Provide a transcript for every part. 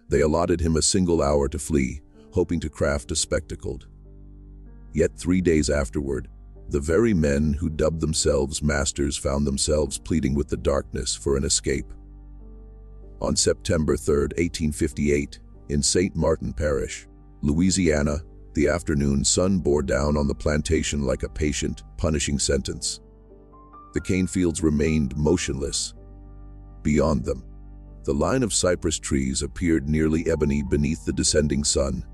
They allotted him a single hour to flee, hoping to craft a spectacle. Yet 3 days afterward, the very men who dubbed themselves masters found themselves pleading with the darkness for an escape. On September 3, 1858, in St. Martin Parish, Louisiana, the afternoon sun bore down on the plantation like a patient, punishing sentence. The cane fields remained motionless. Beyond them, the line of cypress trees appeared nearly ebony beneath the descending sun.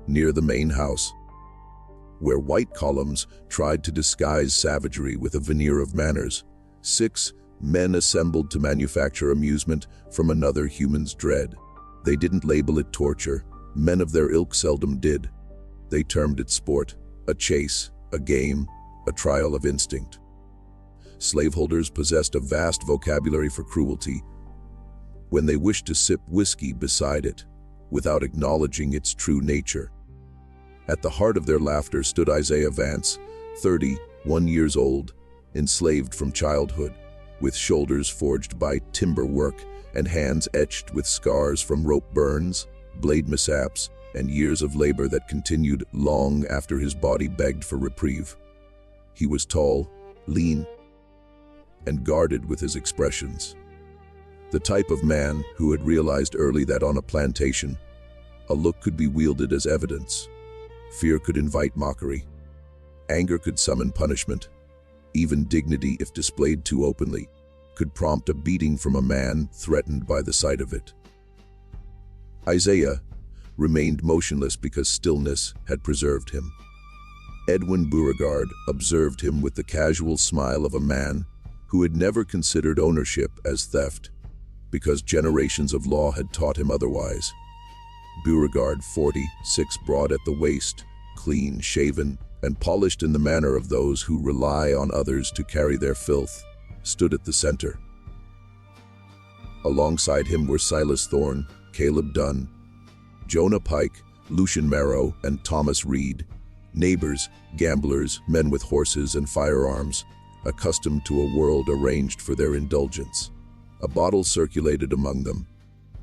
Near the main house, where white columns tried to disguise savagery with a veneer of manners, 6 men assembled to manufacture amusement from another human's dread. They didn't label it torture. Men of their ilk seldom did. They termed it sport, a chase, a game, a trial of instinct. Slaveholders possessed a vast vocabulary for cruelty when they wished to sip whiskey beside it, without acknowledging its true nature. At the heart of their laughter stood Isaiah Vance, 31 years old, enslaved from childhood, with shoulders forged by timber work and hands etched with scars from rope burns, blade mishaps, and years of labor that continued long after his body begged for reprieve. He was tall, lean, and guarded with his expressions. The type of man who had realized early that on a plantation, a look could be wielded as evidence. Fear could invite mockery. Anger could summon punishment. Even dignity, if displayed too openly, could prompt a beating from a man threatened by the sight of it. Isaiah remained motionless because stillness had preserved him. Edwin Beauregard observed him with the casual smile of a man who had never considered ownership as theft, because generations of law had taught him otherwise. Beauregard, 46, broad at the waist, clean shaven, and polished in the manner of those who rely on others to carry their filth, stood at the center. Alongside him were Silas Thorne, Caleb Dunn, Jonah Pike, Lucian Marrow, and Thomas Reed, neighbors, gamblers, men with horses and firearms, accustomed to a world arranged for their indulgence. A bottle circulated among them.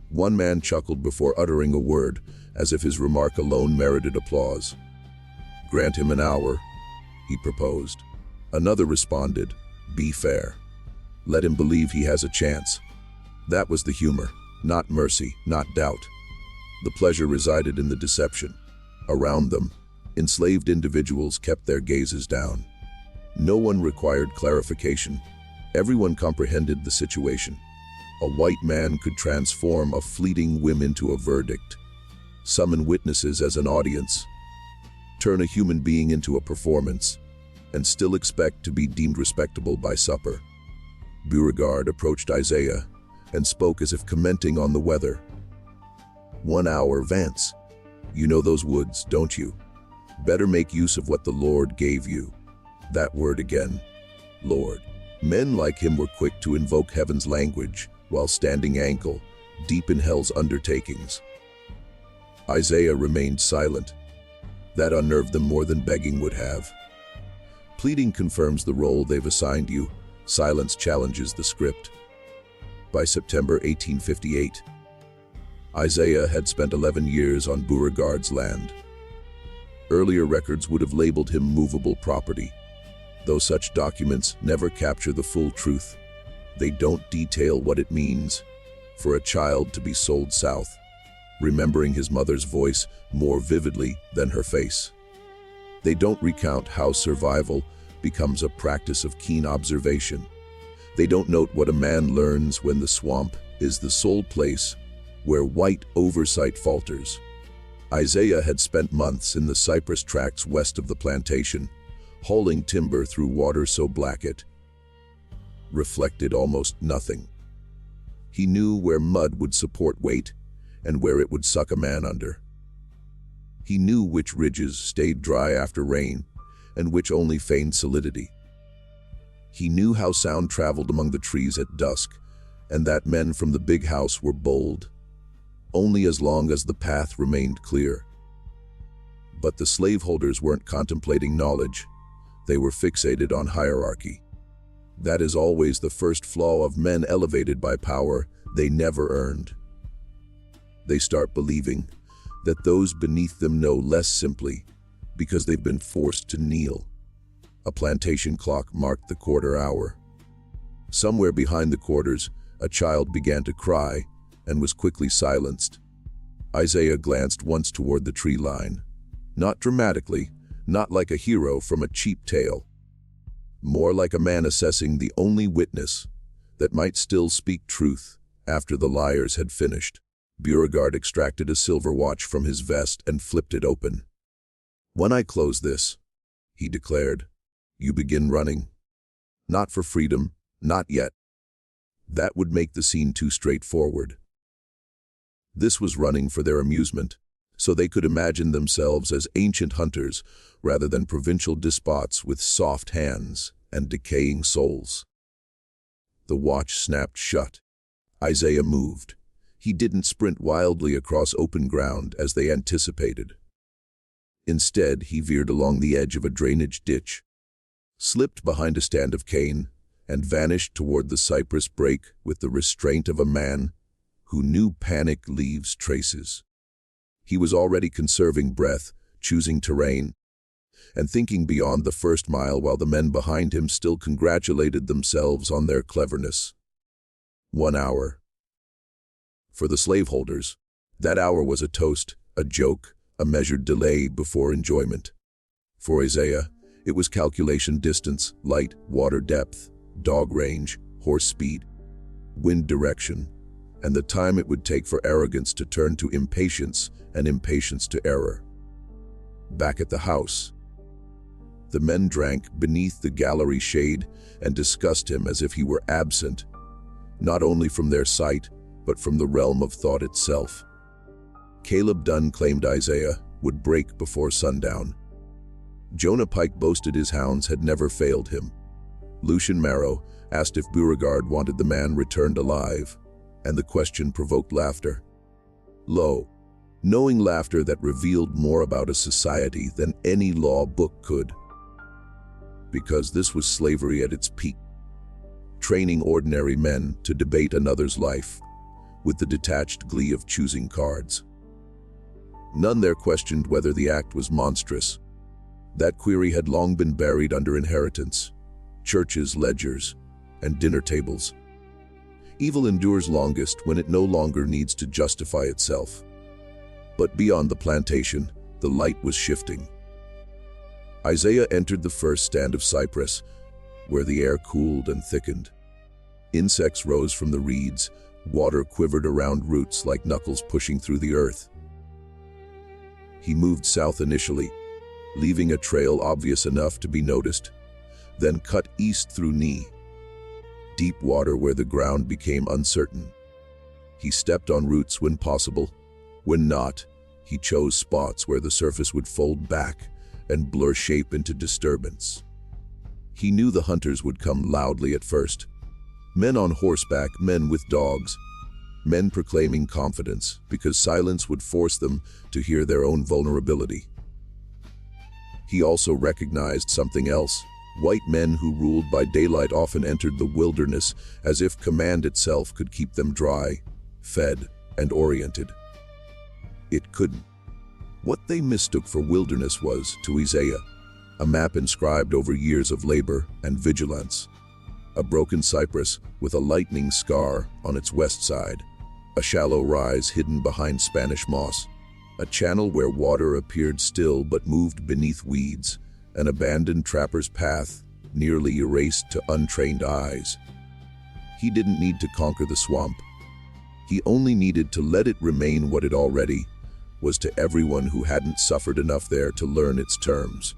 One man chuckled before uttering a word, as if his remark alone merited applause. "Grant him an hour," he proposed. Another responded, "Be fair. Let him believe he has a chance." That was the humor, not mercy, not doubt. The pleasure resided in the deception. Around them, enslaved individuals kept their gazes down. No one required clarification. Everyone comprehended the situation. A white man could transform a fleeting whim into a verdict, summon witnesses as an audience, turn a human being into a performance, and still expect to be deemed respectable by supper. Beauregard approached Isaiah and spoke as if commenting on the weather. "1 hour, Vance. You know those woods, don't you? Better make use of what the Lord gave you." That word again, Lord. Men like him were quick to invoke heaven's language while standing ankle deep in hell's undertakings. Isaiah remained silent. That unnerved them more than begging would have. Pleading confirms the role they've assigned you. Silence challenges the script. By September 1858, Isaiah had spent 11 years on Beauregard's land. Earlier records would have labeled him movable property, though such documents never capture the full truth. They don't detail what it means for a child to be sold south, remembering his mother's voice more vividly than her face. They don't recount how survival becomes a practice of keen observation. They don't note what a man learns when the swamp is the sole place where white oversight falters. Isaiah had spent months in the cypress tracts west of the plantation, hauling timber through water so black it reflected almost nothing. He knew where mud would support weight and where it would suck a man under. He knew which ridges stayed dry after rain and which only feigned solidity. He knew how sound traveled among the trees at dusk, and that men from the big house were bold, only as long as the path remained clear. But the slaveholders weren't contemplating knowledge. They were fixated on hierarchy. That is always the first flaw of men elevated by power they never earned. They start believing that those beneath them know less simply because they've been forced to kneel. A plantation clock marked the quarter hour. Somewhere behind the quarters, a child began to cry and was quickly silenced. Isaiah glanced once toward the tree line. Not dramatically, not like a hero from a cheap tale. More like a man assessing the only witness that might still speak truth after the liars had finished. Beauregard extracted a silver watch from his vest and flipped it open. "When I close this," he declared, "you begin running. Not for freedom, not yet. That would make the scene too straightforward." This was running for their amusement, so they could imagine themselves as ancient hunters rather than provincial despots with soft hands and decaying souls. The watch snapped shut. Isaiah moved. He didn't sprint wildly across open ground as they anticipated. Instead, he veered along the edge of a drainage ditch, slipped behind a stand of cane, and vanished toward the cypress brake with the restraint of a man who knew panic leaves traces. He was already conserving breath, choosing terrain, and thinking beyond the first mile while the men behind him still congratulated themselves on their cleverness. 1 hour. For the slaveholders, that hour was a toast, a joke, a measured delay before enjoyment. For Isaiah, it was calculation distance, light, water depth, dog range, horse speed, wind direction, and the time it would take for arrogance to turn to impatience and impatience to error. Back at the house, the men drank beneath the gallery shade and discussed him as if he were absent, not only from their sight, but from the realm of thought itself. Caleb Dunn claimed Isaiah would break before sundown. Jonah Pike boasted his hounds had never failed him. Lucian Marrow asked if Beauregard wanted the man returned alive, and the question provoked laughter. Lo, knowing laughter that revealed more about a society than any law book could. Because this was slavery at its peak, training ordinary men to debate another's life, with the detached glee of choosing cards. None there questioned whether the act was monstrous. That query had long been buried under inheritance, churches, ledgers, and dinner tables. Evil endures longest when it no longer needs to justify itself. But beyond the plantation, the light was shifting. Isaiah entered the first stand of cypress, where the air cooled and thickened. Insects rose from the reeds, water quivered around roots like knuckles pushing through the earth. He moved south initially, leaving a trail obvious enough to be noticed, then cut east through knee, deep water where the ground became uncertain. He stepped on roots when possible. When not, he chose spots where the surface would fold back and blur shape into disturbance. He knew the hunters would come loudly at first. Men on horseback, men with dogs, men proclaiming confidence because silence would force them to hear their own vulnerability. He also recognized something else. White men who ruled by daylight often entered the wilderness as if command itself could keep them dry, fed, and oriented. It couldn't. What they mistook for wilderness was, to Isaiah, a map inscribed over years of labor and vigilance. A broken cypress with a lightning scar on its west side, a shallow rise hidden behind Spanish moss, a channel where water appeared still but moved beneath weeds, an abandoned trapper's path nearly erased to untrained eyes. He didn't need to conquer the swamp. He only needed to let it remain what it already was to everyone who hadn't suffered enough there to learn its terms.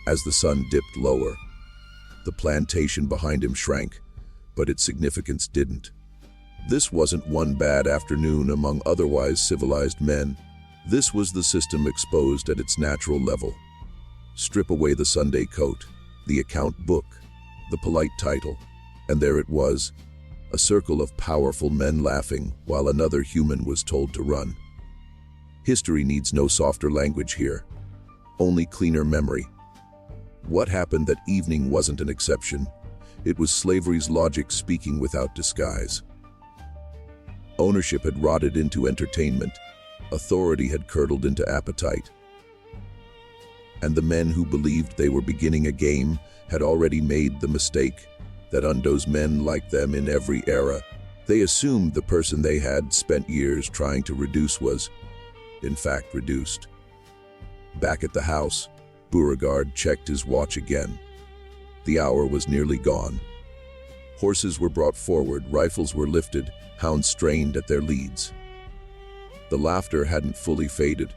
As the sun dipped lower, the plantation behind him shrank, but its significance didn't. This wasn't one bad afternoon among otherwise civilized men. This was the system exposed at its natural level. Strip away the Sunday coat, the account book, the polite title, and there it was, a circle of powerful men laughing while another human was told to run. History needs no softer language here, only cleaner memory. What happened that evening wasn't an exception. It was slavery's logic speaking without disguise. Ownership had rotted into entertainment. Authority had curdled into appetite. And the men who believed they were beginning a game had already made the mistake that undoes men like them in every era. They assumed the person they had spent years trying to reduce was, in fact, reduced. Back at the house, Beauregard checked his watch again. The hour was nearly gone. Horses were brought forward, rifles were lifted, hounds strained at their leads. The laughter hadn't fully faded,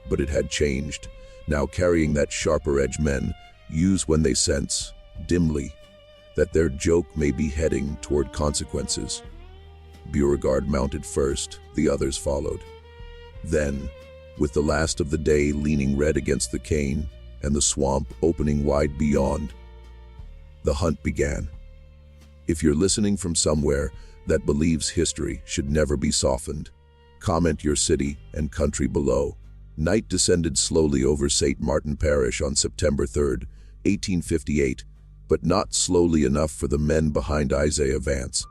but it had changed, now carrying that sharper edge men use when they sense, dimly, that their joke may be heading toward consequences. Beauregard mounted first, the others followed. Then, with the last of the day leaning red against the cane and the swamp opening wide beyond, the hunt began. If you're listening from somewhere that believes history should never be softened, comment your city and country below. Night descended slowly over St. Martin Parish on September 3rd, 1858, but not slowly enough for the men behind Isaiah Vance.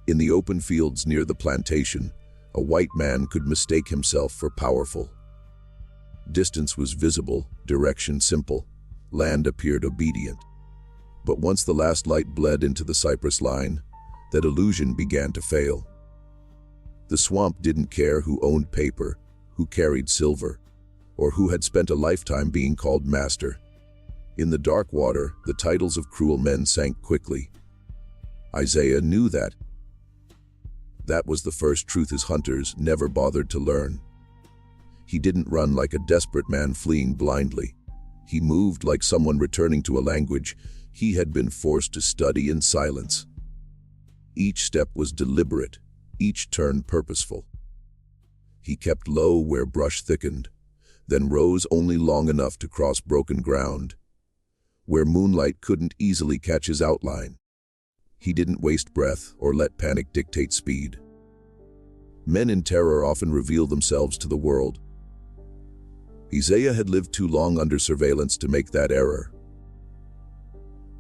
In the open fields near the plantation, a white man could mistake himself for powerful. Distance was visible, direction simple, land appeared obedient. But once the last light bled into the cypress line, that illusion began to fail. The swamp didn't care who owned paper, who carried silver, or who had spent a lifetime being called master. In the dark water, the titles of cruel men sank quickly. Isaiah knew that. That was the first truth his hunters never bothered to learn. He didn't run like a desperate man fleeing blindly. He moved like someone returning to a language he had been forced to study in silence. Each step was deliberate, each turn purposeful. He kept low where brush thickened, then rose only long enough to cross broken ground, where moonlight couldn't easily catch his outline. He didn't waste breath or let panic dictate speed. Men in terror often reveal themselves to the world. Isaiah had lived too long under surveillance to make that error.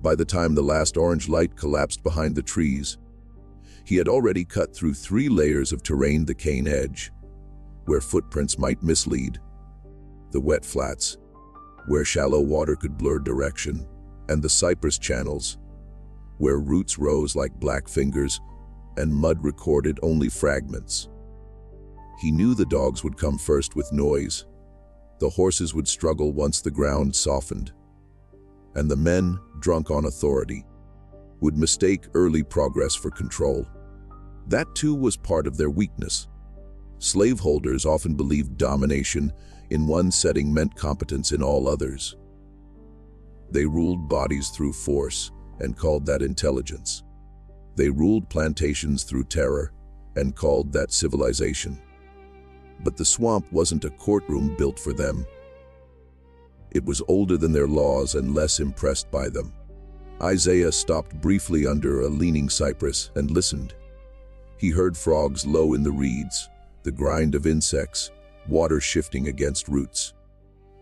By the time the last orange light collapsed behind the trees, he had already cut through 3 layers of terrain: the cane edge, where footprints might mislead; the wet flats, where shallow water could blur direction; and the cypress channels, where roots rose like black fingers and mud recorded only fragments. He knew the dogs would come first with noise. The horses would struggle once the ground softened. And the men, drunk on authority, would mistake early progress for control. That too was part of their weakness. Slaveholders often believed domination in one setting meant competence in all others. They ruled bodies through force and called that intelligence. They ruled plantations through terror and called that civilization. But the swamp wasn't a courtroom built for them. It was older than their laws and less impressed by them. Isaiah stopped briefly under a leaning cypress and listened. He heard frogs low in the reeds, the grind of insects, water shifting against roots.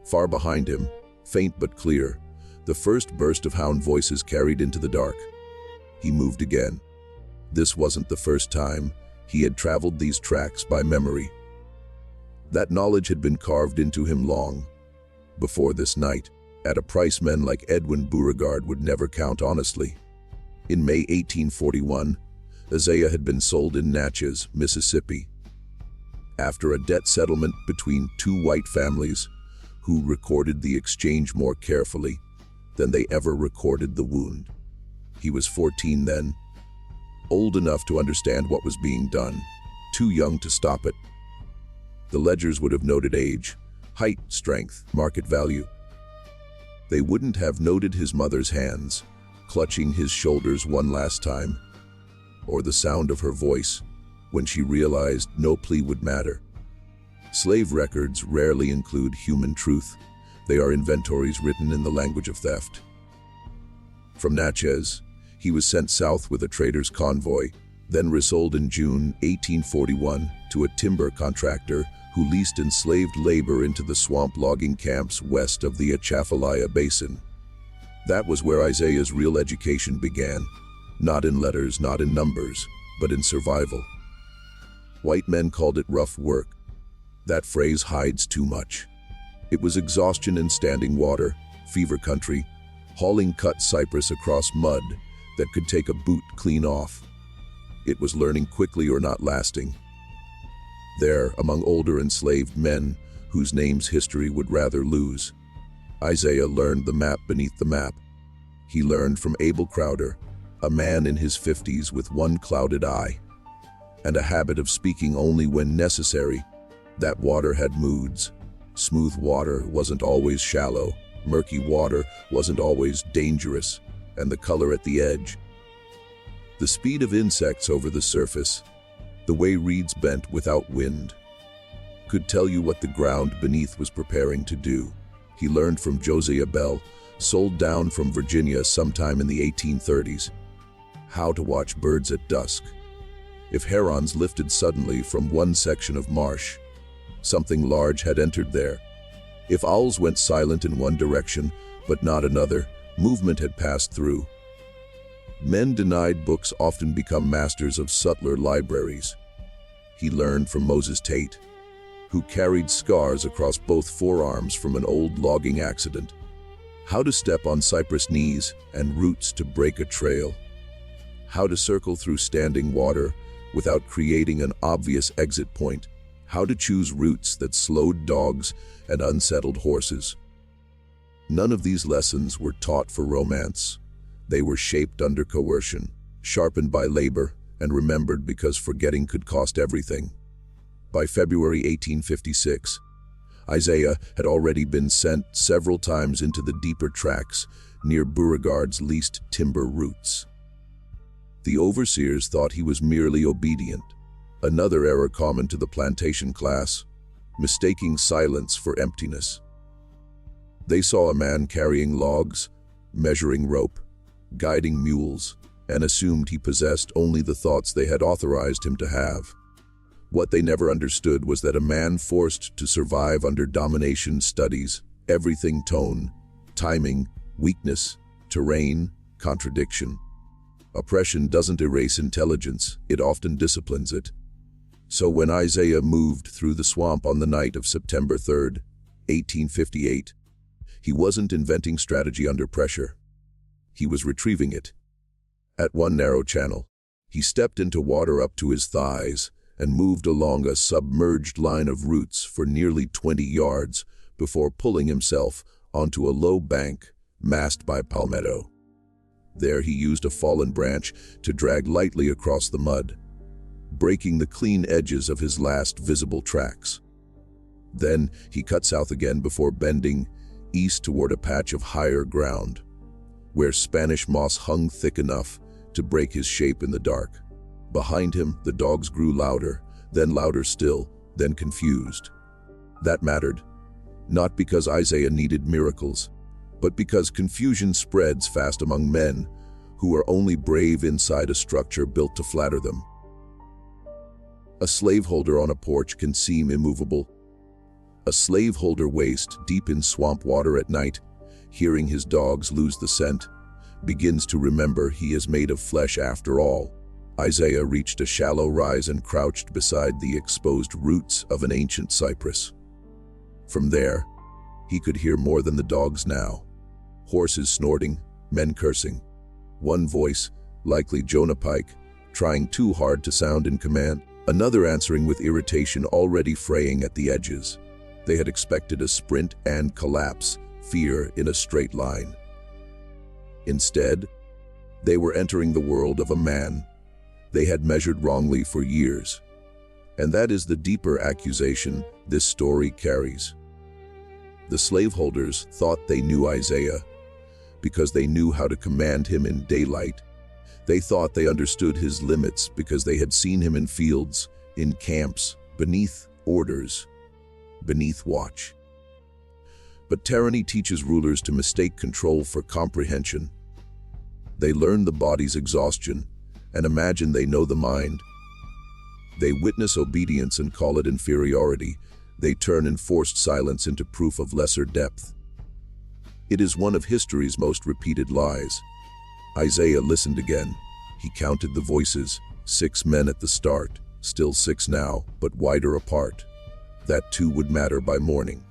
Far behind him, faint but clear, the first burst of hound voices carried into the dark. He moved again. This wasn't the first time he had traveled these tracks by memory. That knowledge had been carved into him long before this night, at a price men like Edwin Beauregard would never count honestly. In May 1841, Isaiah had been sold in Natchez, Mississippi, after a debt settlement between 2 white families who recorded the exchange more carefully than they ever recorded the wound. He was 14 then, old enough to understand what was being done, too young to stop it. The ledgers would have noted age, height, strength, market value. They wouldn't have noted his mother's hands, clutching his shoulders one last time, or the sound of her voice when she realized no plea would matter. Slave records rarely include human truth. They are inventories written in the language of theft. From Natchez, he was sent south with a trader's convoy, then resold in June 1841 to a timber contractor who leased enslaved labor into the swamp logging camps west of the Atchafalaya Basin. That was where Isaiah's real education began, not in letters, not in numbers, but in survival. White men called it rough work. That phrase hides too much. It was exhaustion in standing water, fever country, hauling cut cypress across mud that could take a boot clean off. It was learning quickly or not lasting. There, among older enslaved men, whose names history would rather lose, Isaiah learned the map beneath the map. He learned from Abel Crowder, a man in his 50s with one clouded eye, and a habit of speaking only when necessary, that water had moods. Smooth water wasn't always shallow, murky water wasn't always dangerous, and the color at the edge. The speed of insects over the surface, the way reeds bent without wind, could tell you what the ground beneath was preparing to do. He learned from Josiah Bell, sold down from Virginia sometime in the 1830s, how to watch birds at dusk. If herons lifted suddenly from one section of marsh, something large had entered there. If owls went silent in one direction, but not another, movement had passed through. Men denied books often become masters of subtler libraries. He learned from Moses Tate, who carried scars across both forearms from an old logging accident, how to step on cypress knees and roots to break a trail, how to circle through standing water without creating an obvious exit point, how to choose routes that slowed dogs and unsettled horses. None of these lessons were taught for romance. They were shaped under coercion, sharpened by labor, and remembered because forgetting could cost everything. By February 1856, Isaiah had already been sent several times into the deeper tracks near Beauregard's leased timber routes. The overseers thought he was merely obedient, another error common to the plantation class, mistaking silence for emptiness. They saw a man carrying logs, measuring rope, guiding mules, and assumed he possessed only the thoughts they had authorized him to have. What they never understood was that a man forced to survive under domination studies everything: tone, timing, weakness, terrain, contradiction. Oppression doesn't erase intelligence, it often disciplines it. So when Isaiah moved through the swamp on the night of September 3rd, 1858, he wasn't inventing strategy under pressure. He was retrieving it. At one narrow channel, he stepped into water up to his thighs and moved along a submerged line of roots for nearly 20 yards before pulling himself onto a low bank masked by palmetto. There he used a fallen branch to drag lightly across the mud, breaking the clean edges of his last visible tracks. Then he cut south again before bending east toward a patch of higher ground, where Spanish moss hung thick enough to break his shape in the dark. Behind him, the dogs grew louder, then louder still, then confused. That mattered, not because Isaiah needed miracles, but because confusion spreads fast among men who are only brave inside a structure built to flatter them. A slaveholder on a porch can seem immovable. A slaveholder waist deep in swamp water at night, hearing his dogs lose the scent, begins to remember he is made of flesh after all. Isaiah reached a shallow rise and crouched beside the exposed roots of an ancient cypress. From there, he could hear more than the dogs now. Horses snorting, men cursing. One voice, likely Jonah Pike, trying too hard to sound in command. Another answering with irritation already fraying at the edges. They had expected a sprint and collapse, fear in a straight line. Instead, they were entering the world of a man they had measured wrongly for years. And that is the deeper accusation this story carries. The slaveholders thought they knew Isaiah because they knew how to command him in daylight. They thought they understood his limits because they had seen him in fields, in camps, beneath orders, beneath watch. But tyranny teaches rulers to mistake control for comprehension. They learn the body's exhaustion and imagine they know the mind. They witness obedience and call it inferiority. They turn enforced silence into proof of lesser depth. It is one of history's most repeated lies. Isaiah listened again. He counted the voices, 6 men at the start, still 6 now, but wider apart. That too would matter by morning.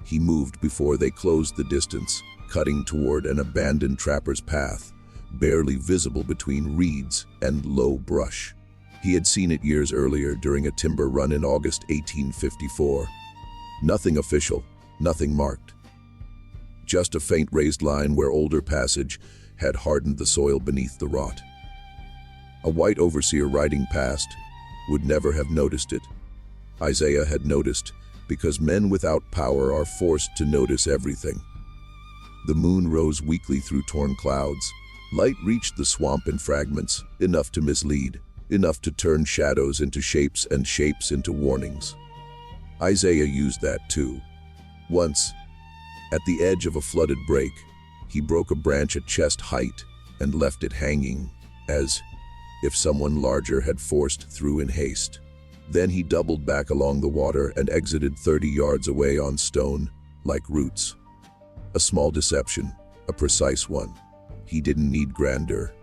He moved before they closed the distance, cutting toward an abandoned trapper's path, barely visible between reeds and low brush. He had seen it years earlier during a timber run in August 1854. Nothing official, nothing marked. Just a faint raised line where older passage had hardened the soil beneath the rot. A white overseer riding past would never have noticed it. Isaiah had noticed, because men without power are forced to notice everything. The moon rose weakly through torn clouds. Light reached the swamp in fragments, enough to mislead, enough to turn shadows into shapes and shapes into warnings. Isaiah used that too. Once, at the edge of a flooded break, he broke a branch at chest height and left it hanging, as if someone larger had forced through in haste. Then he doubled back along the water and exited 30 yards away on stone, like roots. A small deception, a precise one. He didn't need grandeur.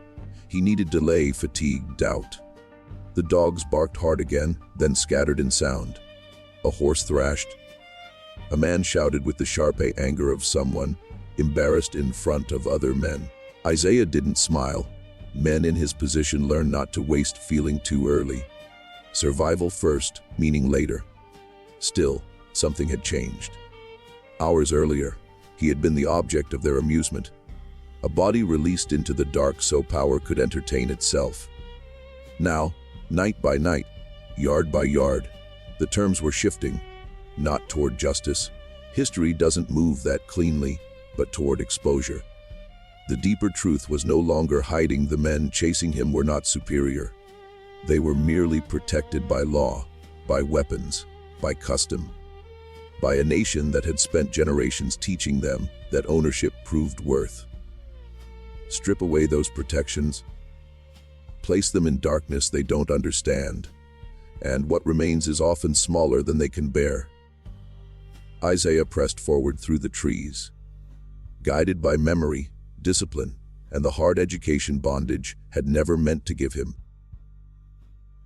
He needed delay, fatigue, doubt. The dogs barked hard again, then scattered in sound. A horse thrashed. A man shouted with the sharp anger of someone, embarrassed in front of other men. Isaiah didn't smile. Men in his position learn not to waste feeling too early. Survival first, meaning later. Still, something had changed. Hours earlier, he had been the object of their amusement. A body released into the dark so power could entertain itself. Now, night by night, yard by yard, the terms were shifting, not toward justice. History doesn't move that cleanly, but toward exposure. The deeper truth was no longer hiding. The men chasing him were not superior. They were merely protected by law, by weapons, by custom, by a nation that had spent generations teaching them that ownership proved worth. Strip away those protections, place them in darkness they don't understand, and what remains is often smaller than they can bear. Isaiah pressed forward through the trees, guided by memory, discipline, and the hard education bondage had never meant to give him.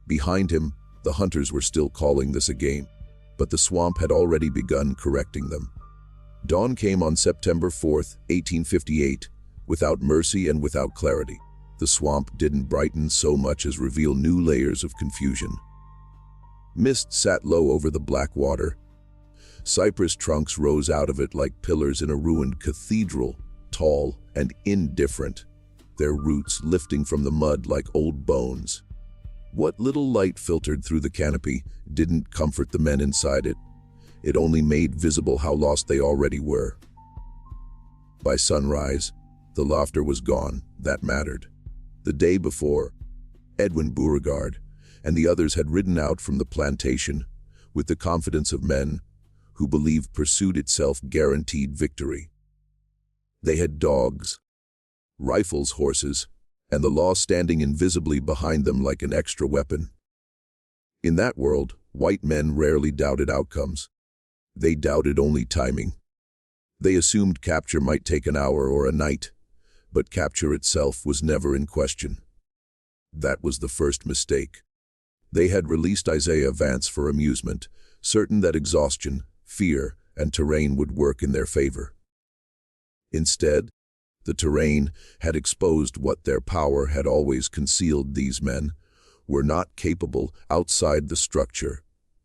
Behind him, the hunters were still calling this a game, but the swamp had already begun correcting them. Dawn came on September 4th, 1858, without mercy and without clarity. The swamp didn't brighten so much as reveal new layers of confusion. Mist sat low over the black water. Cypress trunks rose out of it like pillars in a ruined cathedral, tall and indifferent, their roots lifting from the mud like old bones. What little light filtered through the canopy didn't comfort the men inside it. It only made visible how lost they already were. By sunrise, the laughter was gone. That mattered. The day before, Edwin Beauregard and the others had ridden out from the plantation with the confidence of men who believed pursuit itself guaranteed victory. They had dogs, rifles, horses, and the law standing invisibly behind them like an extra weapon. In that world, white men rarely doubted outcomes. They doubted only timing. They assumed capture might take an hour or a night, but capture itself was never in question. That was the first mistake. They had released Isaiah Vance for amusement, certain that exhaustion, fear, and terrain would work in their favor. Instead, the terrain had exposed what their power had always concealed. These men were not capable outside the structure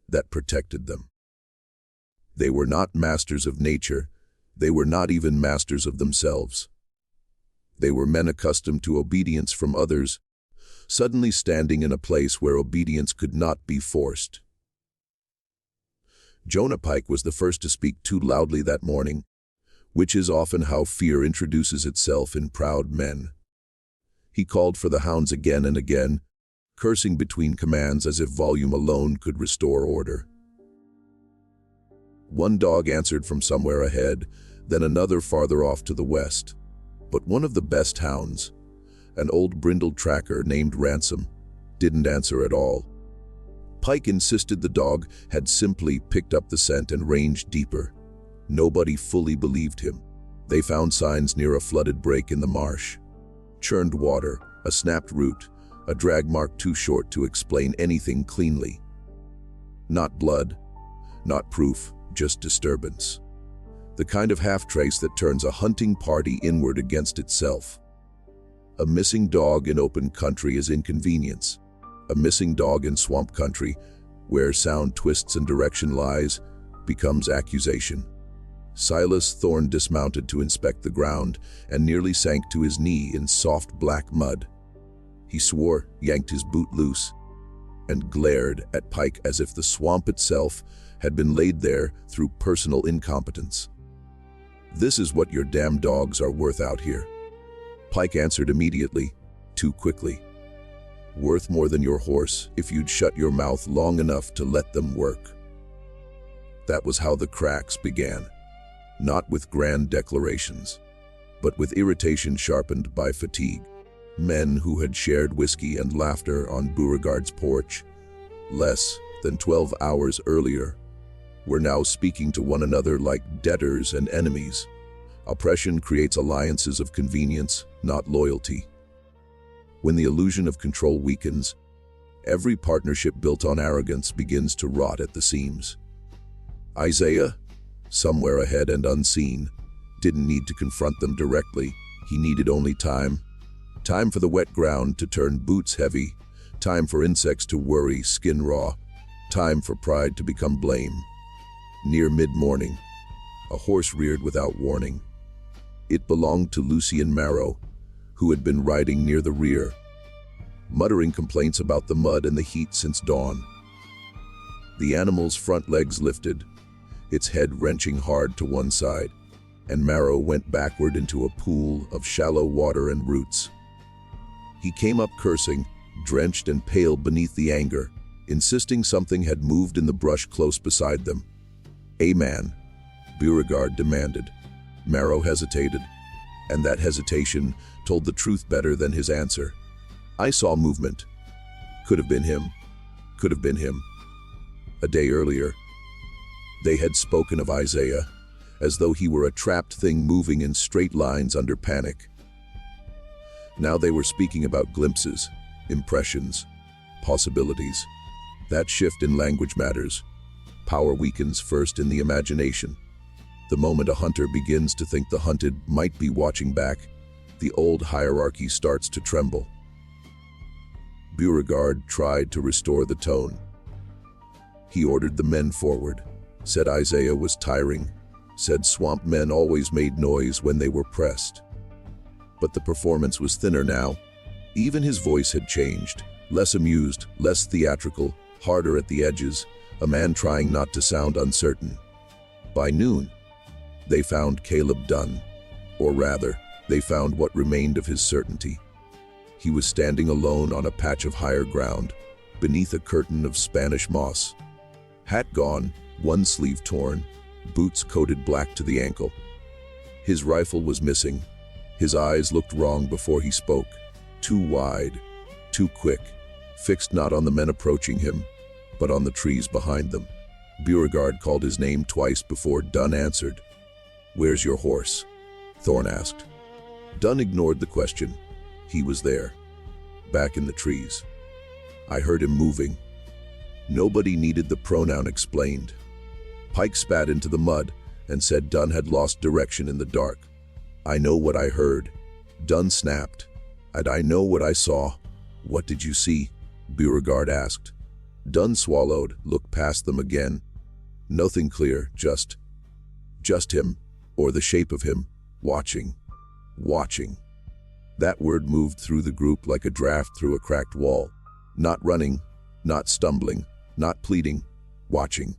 that protected them. They were not masters of nature. They were not even masters of themselves. They were men accustomed to obedience from others, suddenly standing in a place where obedience could not be forced. Jonah Pike was the first to speak too loudly that morning, which is often how fear introduces itself in proud men. He called for the hounds again and again, cursing between commands as if volume alone could restore order. One dog answered from somewhere ahead, then another farther off to the west. But one of the best hounds, an old brindled tracker named Ransom, didn't answer at all. Pike insisted the dog had simply picked up the scent and ranged deeper. Nobody fully believed him. They found signs near a flooded break in the marsh. Churned water, a snapped root, a drag mark too short to explain anything cleanly. Not blood, not proof, just disturbance. The kind of half-trace that turns a hunting party inward against itself. A missing dog in open country is inconvenience. A missing dog in swamp country, where sound twists and direction lies, becomes accusation. Silas Thorne dismounted to inspect the ground and nearly sank to his knee in soft black mud. He swore, yanked his boot loose, and glared at Pike as if the swamp itself had been laid there through personal incompetence. "This is what your damn dogs are worth out here." Pike answered immediately, too quickly. "Worth more than your horse if you'd shut your mouth long enough to let them work." That was how the cracks began. Not with grand declarations, but with irritation sharpened by fatigue. Men who had shared whiskey and laughter on Beauregard's porch less than 12 hours earlier were now speaking to one another like debtors and enemies. Oppression creates alliances of convenience, not loyalty. When the illusion of control weakens, every partnership built on arrogance begins to rot at the seams. Isaiah, somewhere ahead and unseen, didn't need to confront them directly. He needed only time. Time for the wet ground to turn boots heavy. Time for insects to worry, skin raw. Time for pride to become blame. Near mid-morning, a horse reared without warning. It belonged to Lucien Marrow, who had been riding near the rear, muttering complaints about the mud and the heat since dawn. The animal's front legs lifted, its head wrenching hard to one side, and Marrow went backward into a pool of shallow water and roots. He came up cursing, drenched and pale beneath the anger, insisting something had moved in the brush close beside them. "A man," Beauregard demanded. Marrow hesitated, and that hesitation told the truth better than his answer. "I saw movement. Could have been him. Could have been him." A day earlier, they had spoken of Isaiah as though he were a trapped thing moving in straight lines under panic. Now they were speaking about glimpses, impressions, possibilities. That shift in language matters. Power weakens first in the imagination. The moment a hunter begins to think the hunted might be watching back, the old hierarchy starts to tremble. Beauregard tried to restore the tone. He ordered the men forward, said Isaiah was tiring, said swamp men always made noise when they were pressed. But the performance was thinner now. Even his voice had changed, less amused, less theatrical, harder at the edges, a man trying not to sound uncertain. By noon, they found Caleb done, or rather, they found what remained of his certainty. He was standing alone on a patch of higher ground, beneath a curtain of Spanish moss. Hat gone, one sleeve torn, boots coated black to the ankle. His rifle was missing. His eyes looked wrong before he spoke, too wide, too quick, fixed not on the men approaching him, but on the trees behind them. Beauregard called his name twice before Dunn answered. "Where's your horse?" Thorne asked. Dunn ignored the question. He was there, back in the trees. "I heard him moving." Nobody needed the pronoun explained. Pike spat into the mud and said Dunn had lost direction in the dark. "I know what I heard." Dunn snapped. "And I know what I saw." "What did you see?" Beauregard asked. Dunn swallowed, looked past them again. Nothing clear, just him, or the shape of him, watching. Watching. That word moved through the group like a draft through a cracked wall. Not running, not stumbling, not pleading, watching.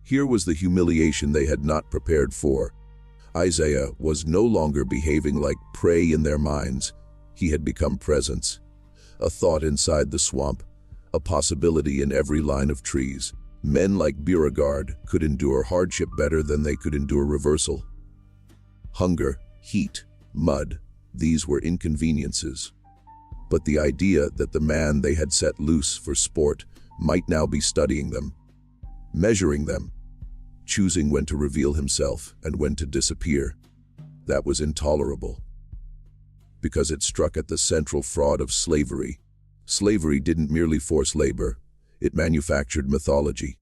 Here was the humiliation they had not prepared for. Isaiah was no longer behaving like prey in their minds. He had become presence, a thought inside the swamp, a possibility in every line of trees. Men like Beauregard could endure hardship better than they could endure reversal. Hunger, heat, mud, these were inconveniences. But the idea that the man they had set loose for sport might now be studying them, measuring them, choosing when to reveal himself and when to disappear, that was intolerable. Because it struck at the central fraud of slavery, Slavery didn't merely force labor, it manufactured mythology.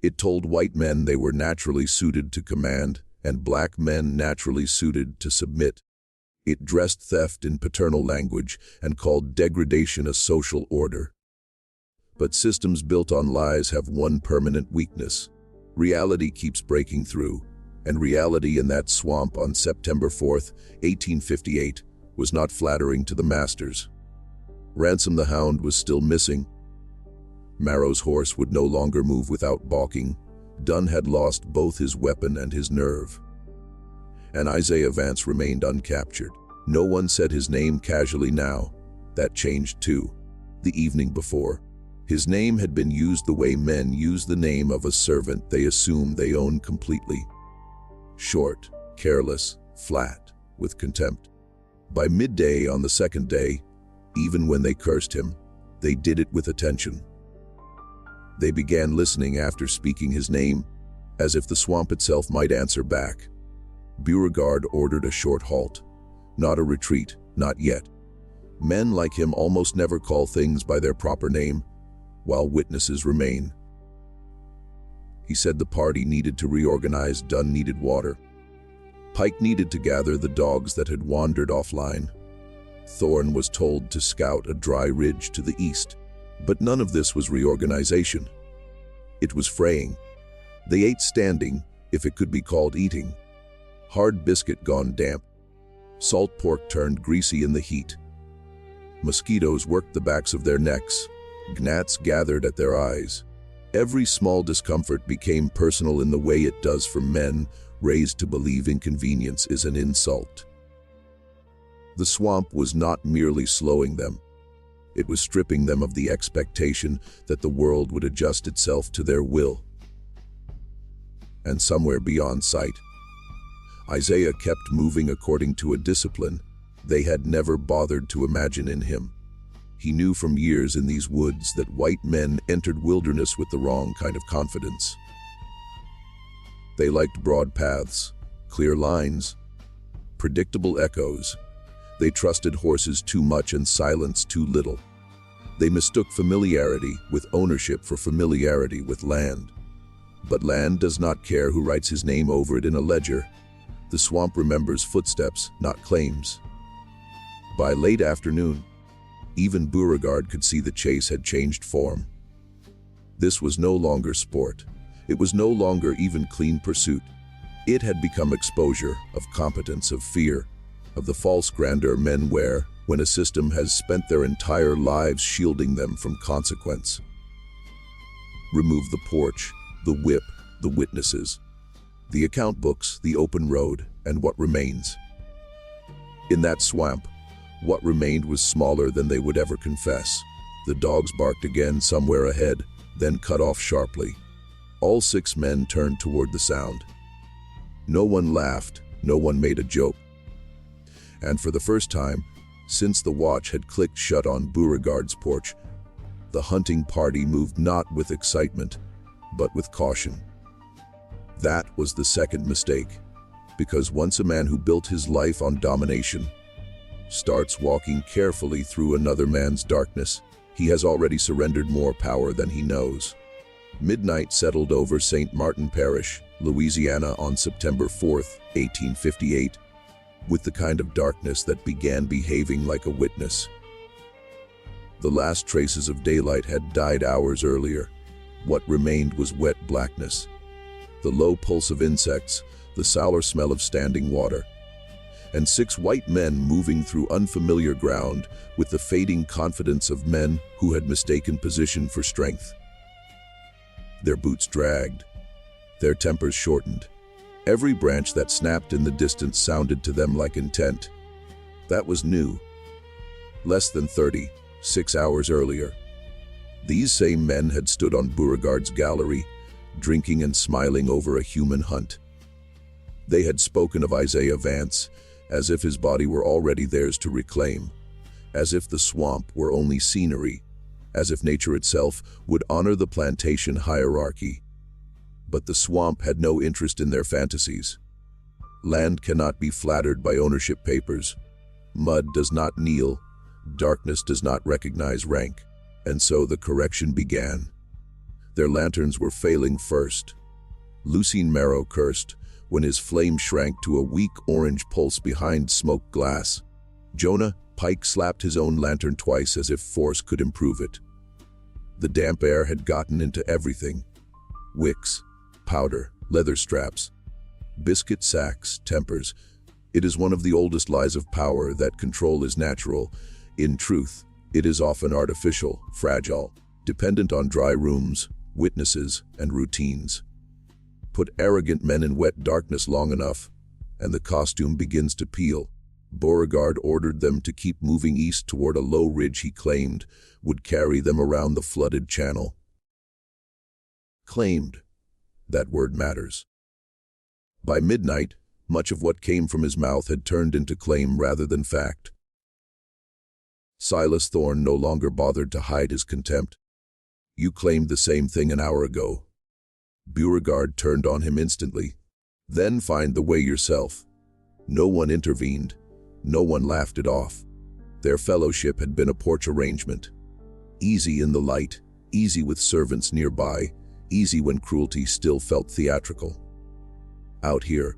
It told white men they were naturally suited to command, and black men naturally suited to submit. It dressed theft in paternal language and called degradation a social order. But systems built on lies have one permanent weakness. Reality keeps breaking through, and reality in that swamp on September 4th, 1858, was not flattering to the masters. Ransom the hound was still missing. Marrow's horse would no longer move without balking. Dunn had lost both his weapon and his nerve. And Isaiah Vance remained uncaptured. No one said his name casually now. That changed too. The evening before, his name had been used the way men use the name of a servant they assume they own completely. Short, careless, flat, with contempt. By midday on the second day, even when they cursed him, they did it with attention. They began listening after speaking his name, as if the swamp itself might answer back. Beauregard ordered a short halt. Not a retreat, not yet. Men like him almost never call things by their proper name, while witnesses remain. He said the party needed to reorganize, Dunn needed water. Pike needed to gather the dogs that had wandered offline. Thorne was told to scout a dry ridge to the east. But none of this was reorganization. It was fraying. They ate standing, if it could be called eating. Hard biscuit gone damp. Salt pork turned greasy in the heat. Mosquitoes worked the backs of their necks. Gnats gathered at their eyes. Every small discomfort became personal in the way it does for men raised to believe inconvenience is an insult. The swamp was not merely slowing them. It was stripping them of the expectation that the world would adjust itself to their will. And somewhere beyond sight, Isaiah kept moving according to a discipline they had never bothered to imagine in him. He knew from years in these woods that white men entered wilderness with the wrong kind of confidence. They liked broad paths, clear lines, predictable echoes. They trusted horses too much and silence too little. They mistook familiarity with ownership for familiarity with land. But land does not care who writes his name over it in a ledger. The swamp remembers footsteps, not claims. By late afternoon, even Beauregard could see the chase had changed form. This was no longer sport. It was no longer even clean pursuit. It had become exposure of competence, of fear, of the false grandeur men wear when a system has spent their entire lives shielding them from consequence. Remove the porch, the whip, the witnesses, the account books, the open road, and what remains? In that swamp, what remained was smaller than they would ever confess. The dogs barked again somewhere ahead, then cut off sharply. All 6 men turned toward the sound. No one laughed, no one made a joke. And for the first time, since the watch had clicked shut on Beauregard's porch, the hunting party moved not with excitement, but with caution. That was the second mistake, because once a man who built his life on domination starts walking carefully through another man's darkness, he has already surrendered more power than he knows. Midnight settled over St. Martin Parish, Louisiana on September 4th, 1858, with the kind of darkness that began behaving like a witness. The last traces of daylight had died hours earlier. What remained was wet blackness, the low pulse of insects, the sour smell of standing water, and 6 white men moving through unfamiliar ground with the fading confidence of men who had mistaken position for strength. Their boots dragged, their tempers shortened. Every branch that snapped in the distance sounded to them like intent. That was new. Less than 36 hours earlier, these same men had stood on Beauregard's gallery, drinking and smiling over a human hunt. They had spoken of Isaiah Vance as if his body were already theirs to reclaim, as if the swamp were only scenery, as if nature itself would honor the plantation hierarchy. But the swamp had no interest in their fantasies. Land cannot be flattered by ownership papers. Mud does not kneel. Darkness does not recognize rank, and so the correction began. Their lanterns were failing first. Lucien Marrow cursed when his flame shrank to a weak orange pulse behind smoked glass. Jonah Pike slapped his own lantern twice as if force could improve it. The damp air had gotten into everything. Wicks, powder, leather straps, biscuit sacks, tempers. It is one of the oldest lies of power that control is natural. In truth, it is often artificial, fragile, dependent on dry rooms, witnesses, and routines. Put arrogant men in wet darkness long enough, and the costume begins to peel. Beauregard ordered them to keep moving east toward a low ridge he claimed would carry them around the flooded channel. Claimed. That word matters. By midnight, much of what came from his mouth had turned into claim rather than fact. Silas Thorne no longer bothered to hide his contempt. You claimed the same thing an hour ago. Beauregard turned on him instantly. Then find the way yourself. No one intervened. No one laughed it off. Their fellowship had been a porch arrangement. Easy in the light, easy with servants nearby, easy when cruelty still felt theatrical. Out here,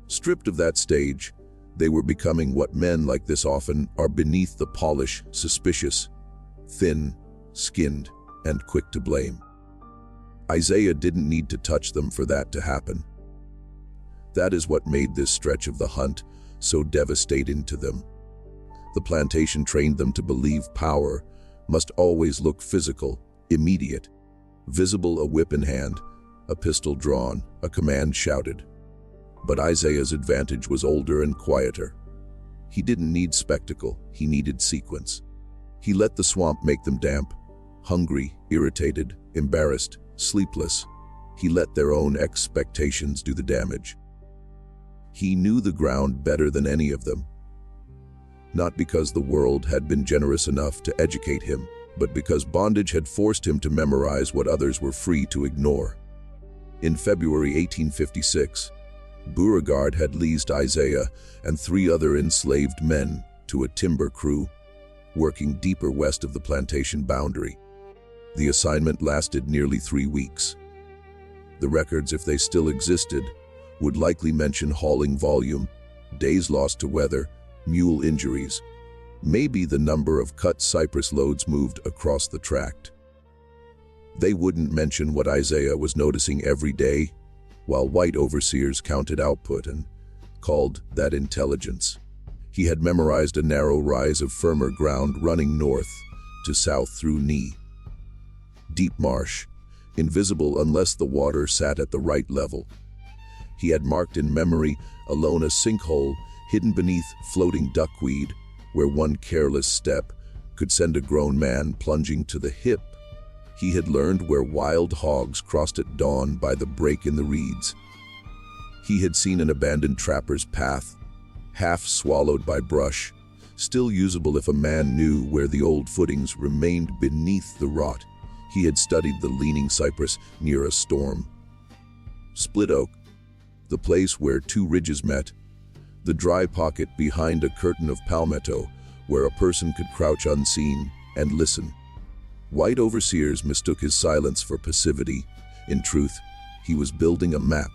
stripped of that stage, they were becoming what men like this often are beneath the polish, suspicious, thin, skinned, and quick to blame. Isaiah didn't need to touch them for that to happen. That is what made this stretch of the hunt so devastating to them. The plantation trained them to believe power must always look physical, immediate, visible, a whip in hand, a pistol drawn, a command shouted. But Isaiah's advantage was older and quieter. He didn't need spectacle, he needed sequence. He let the swamp make them damp, hungry, irritated, embarrassed, sleepless. He let their own expectations do the damage. He knew the ground better than any of them. Not because the world had been generous enough to educate him, but because bondage had forced him to memorize what others were free to ignore. In February 1856, Beauregard had leased Isaiah and 3 other enslaved men to a timber crew, working deeper west of the plantation boundary. The assignment lasted nearly 3 weeks. The records, if they still existed, would likely mention hauling volume, days lost to weather, mule injuries, maybe the number of cut cypress loads moved across the tract. They wouldn't mention what Isaiah was noticing every day, while white overseers counted output and called that intelligence. He had memorized a narrow rise of firmer ground running north to south through knee. Deep marsh, invisible unless the water sat at the right level. He had marked in memory alone a sinkhole hidden beneath floating duckweed where one careless step could send a grown man plunging to the hip. He had learned where wild hogs crossed at dawn by the break in the reeds. He had seen an abandoned trapper's path, half swallowed by brush, still usable if a man knew where the old footings remained beneath the rot. He had studied the leaning cypress near a storm. Split oak, the place where 2 ridges met, the dry pocket behind a curtain of palmetto where a person could crouch unseen and listen. White overseers mistook his silence for passivity. In truth, he was building a map.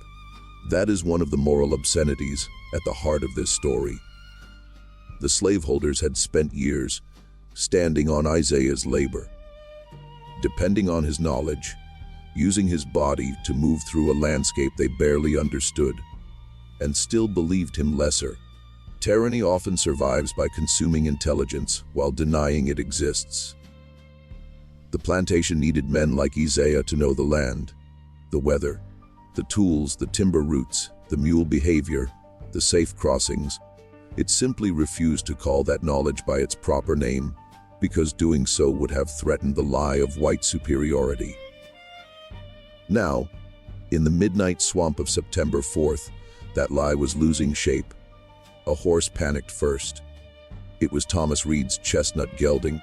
That is one of the moral obscenities at the heart of this story. The slaveholders had spent years standing on Isaiah's labor, depending on his knowledge, using his body to move through a landscape they barely understood, and still believed him lesser. Tyranny often survives by consuming intelligence while denying it exists. The plantation needed men like Isaiah to know the land, the weather, the tools, the timber roots, the mule behavior, the safe crossings. It simply refused to call that knowledge by its proper name, because doing so would have threatened the lie of white superiority. Now, in the midnight swamp of September 4th, that lie was losing shape. A horse panicked first. It was Thomas Reed's chestnut gelding,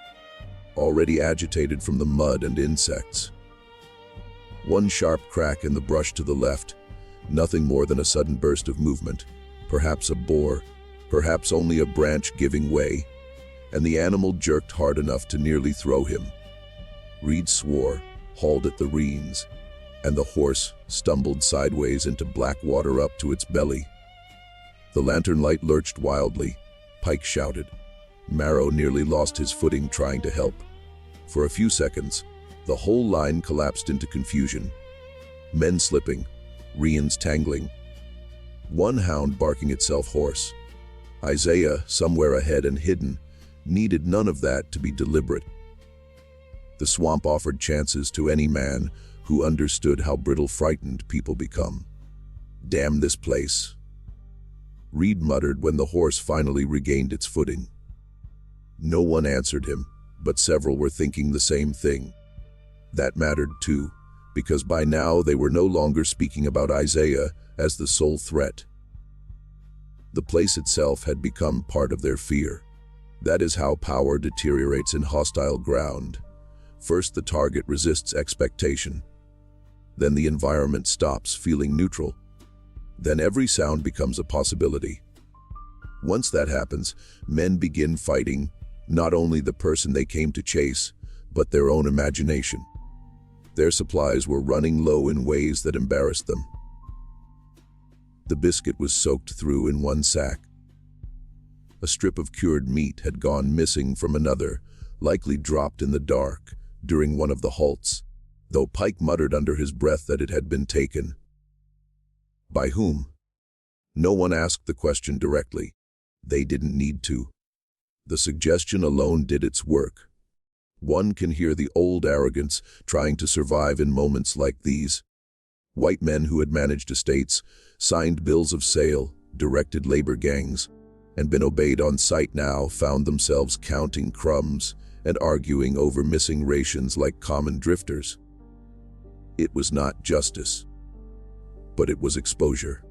already agitated from the mud and insects. One sharp crack in the brush to the left, nothing more than a sudden burst of movement, perhaps a boar, perhaps only a branch giving way, and the animal jerked hard enough to nearly throw him. Reed swore, hauled at the reins, and the horse stumbled sideways into black water up to its belly. The lantern light lurched wildly. Pike shouted. Marrow nearly lost his footing trying to help. For a few seconds, the whole line collapsed into confusion. Men slipping, reins tangling. One hound barking itself hoarse. Isaiah, somewhere ahead and hidden, needed none of that to be deliberate. The swamp offered chances to any man who understood how brittle frightened people become. Damn this place, Reed muttered when the horse finally regained its footing. No one answered him, but several were thinking the same thing. That mattered too, because by now they were no longer speaking about Isaiah as the sole threat. The place itself had become part of their fear. That is how power deteriorates in hostile ground. First, the target resists expectation. Then the environment stops feeling neutral. Then every sound becomes a possibility. Once that happens, men begin fighting not only the person they came to chase, but their own imagination. Their supplies were running low in ways that embarrassed them. The biscuit was soaked through in one sack. A strip of cured meat had gone missing from another, likely dropped in the dark during one of the halts, though Pike muttered under his breath that it had been taken. By whom? No one asked the question directly. They didn't need to. The suggestion alone did its work. One can hear the old arrogance trying to survive in moments like these. White men who had managed estates, signed bills of sale, directed labor gangs, and been obeyed on sight now found themselves counting crumbs and arguing over missing rations like common drifters. It was not justice, but it was exposure.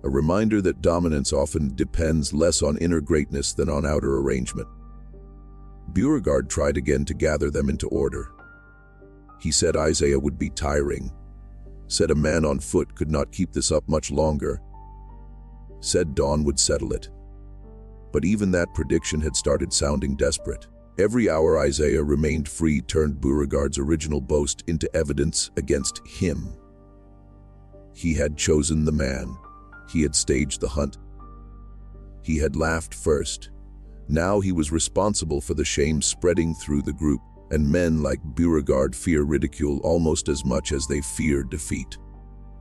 A reminder that dominance often depends less on inner greatness than on outer arrangement. Beauregard tried again to gather them into order. He said Isaiah would be tiring, said a man on foot could not keep this up much longer, said dawn would settle it. But even that prediction had started sounding desperate. Every hour Isaiah remained free turned Beauregard's original boast into evidence against him. He had chosen the man. He had staged the hunt. He had laughed first. Now he was responsible for the shame spreading through the group, and men like Beauregard fear ridicule almost as much as they fear defeat.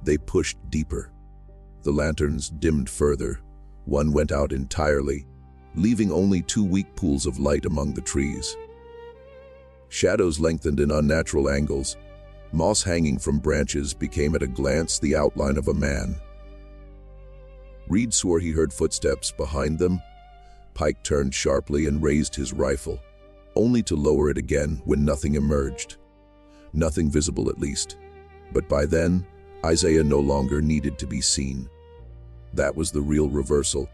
They pushed deeper. The lanterns dimmed further. One went out entirely, leaving only 2 weak pools of light among the trees. Shadows lengthened in unnatural angles. Moss hanging from branches became at a glance the outline of a man. Reed swore he heard footsteps behind them. Pike turned sharply and raised his rifle, only to lower it again when nothing emerged. Nothing visible at least. But by then, Isaiah no longer needed to be seen. That was the real reversal.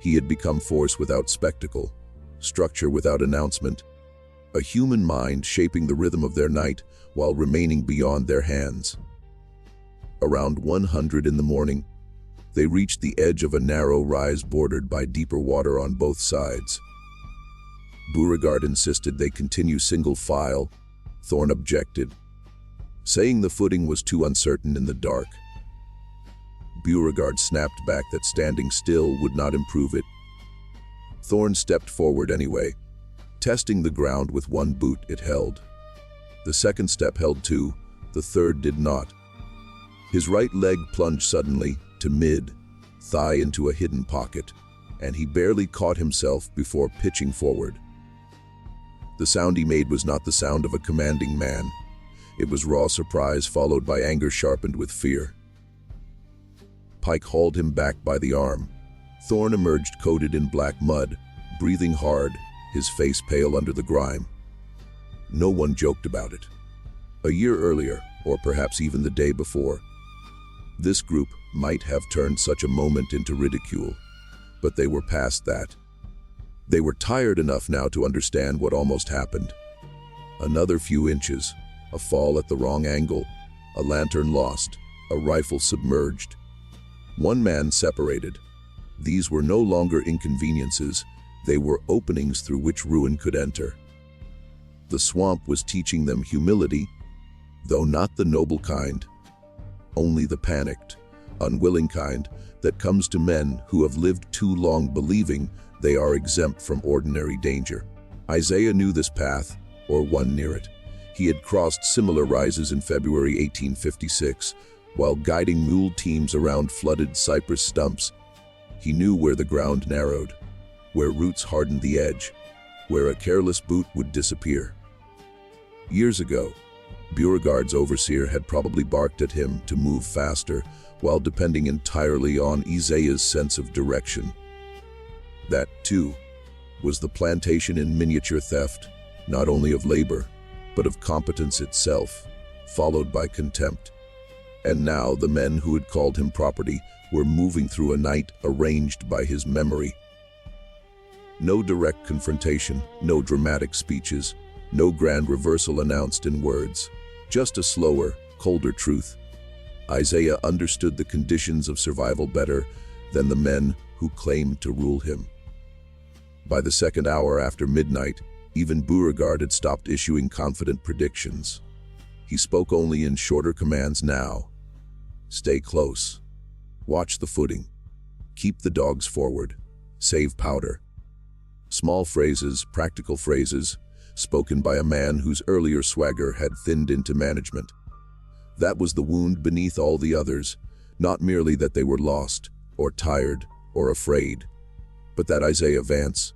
He had become force without spectacle, structure without announcement, a human mind shaping the rhythm of their night while remaining beyond their hands. Around 100 in the morning, they reached the edge of a narrow rise bordered by deeper water on both sides. Beauregard insisted they continue single file. Thorne objected, saying the footing was too uncertain in the dark. Beauregard snapped back that standing still would not improve it. Thorne stepped forward anyway, testing the ground with one boot it held. The second step held two, the third did not. His right leg plunged suddenly to mid, thigh into a hidden pocket, and he barely caught himself before pitching forward. The sound he made was not the sound of a commanding man. It was raw surprise followed by anger sharpened with fear. Pike hauled him back by the arm. Thorne emerged coated in black mud, breathing hard, his face pale under the grime. No one joked about it. A year earlier, or perhaps even the day before, this group might have turned such a moment into ridicule, but they were past that. They were tired enough now to understand what almost happened. Another few inches, a fall at the wrong angle, a lantern lost, a rifle submerged. One man separated. These were no longer inconveniences, They were openings through which ruin could enter. The swamp was teaching them humility, though not the noble kind, only the panicked, unwilling kind that comes to men who have lived too long believing they are exempt from ordinary danger. Isaiah knew this path, or one near it. He had crossed similar rises in February 1856, while guiding mule teams around flooded cypress stumps. He knew where the ground narrowed, where roots hardened the edge, where a careless boot would disappear. Years ago, Beauregard's overseer had probably barked at him to move faster, while depending entirely on Isaiah's sense of direction. That, too, was the plantation in miniature theft, not only of labor, but of competence itself, followed by contempt. And now the men who had called him property were moving through a night arranged by his memory. No direct confrontation, no dramatic speeches, no grand reversal announced in words, just a slower, colder truth. Isaiah understood the conditions of survival better than the men who claimed to rule him. By the second hour after midnight, even Beauregard had stopped issuing confident predictions. He spoke only in shorter commands now. Stay close. Watch the footing. Keep the dogs forward. Save powder. Small phrases, practical phrases, spoken by a man whose earlier swagger had thinned into management. That was the wound beneath all the others, not merely that they were lost, or tired, or afraid, but that Isaiah Vance,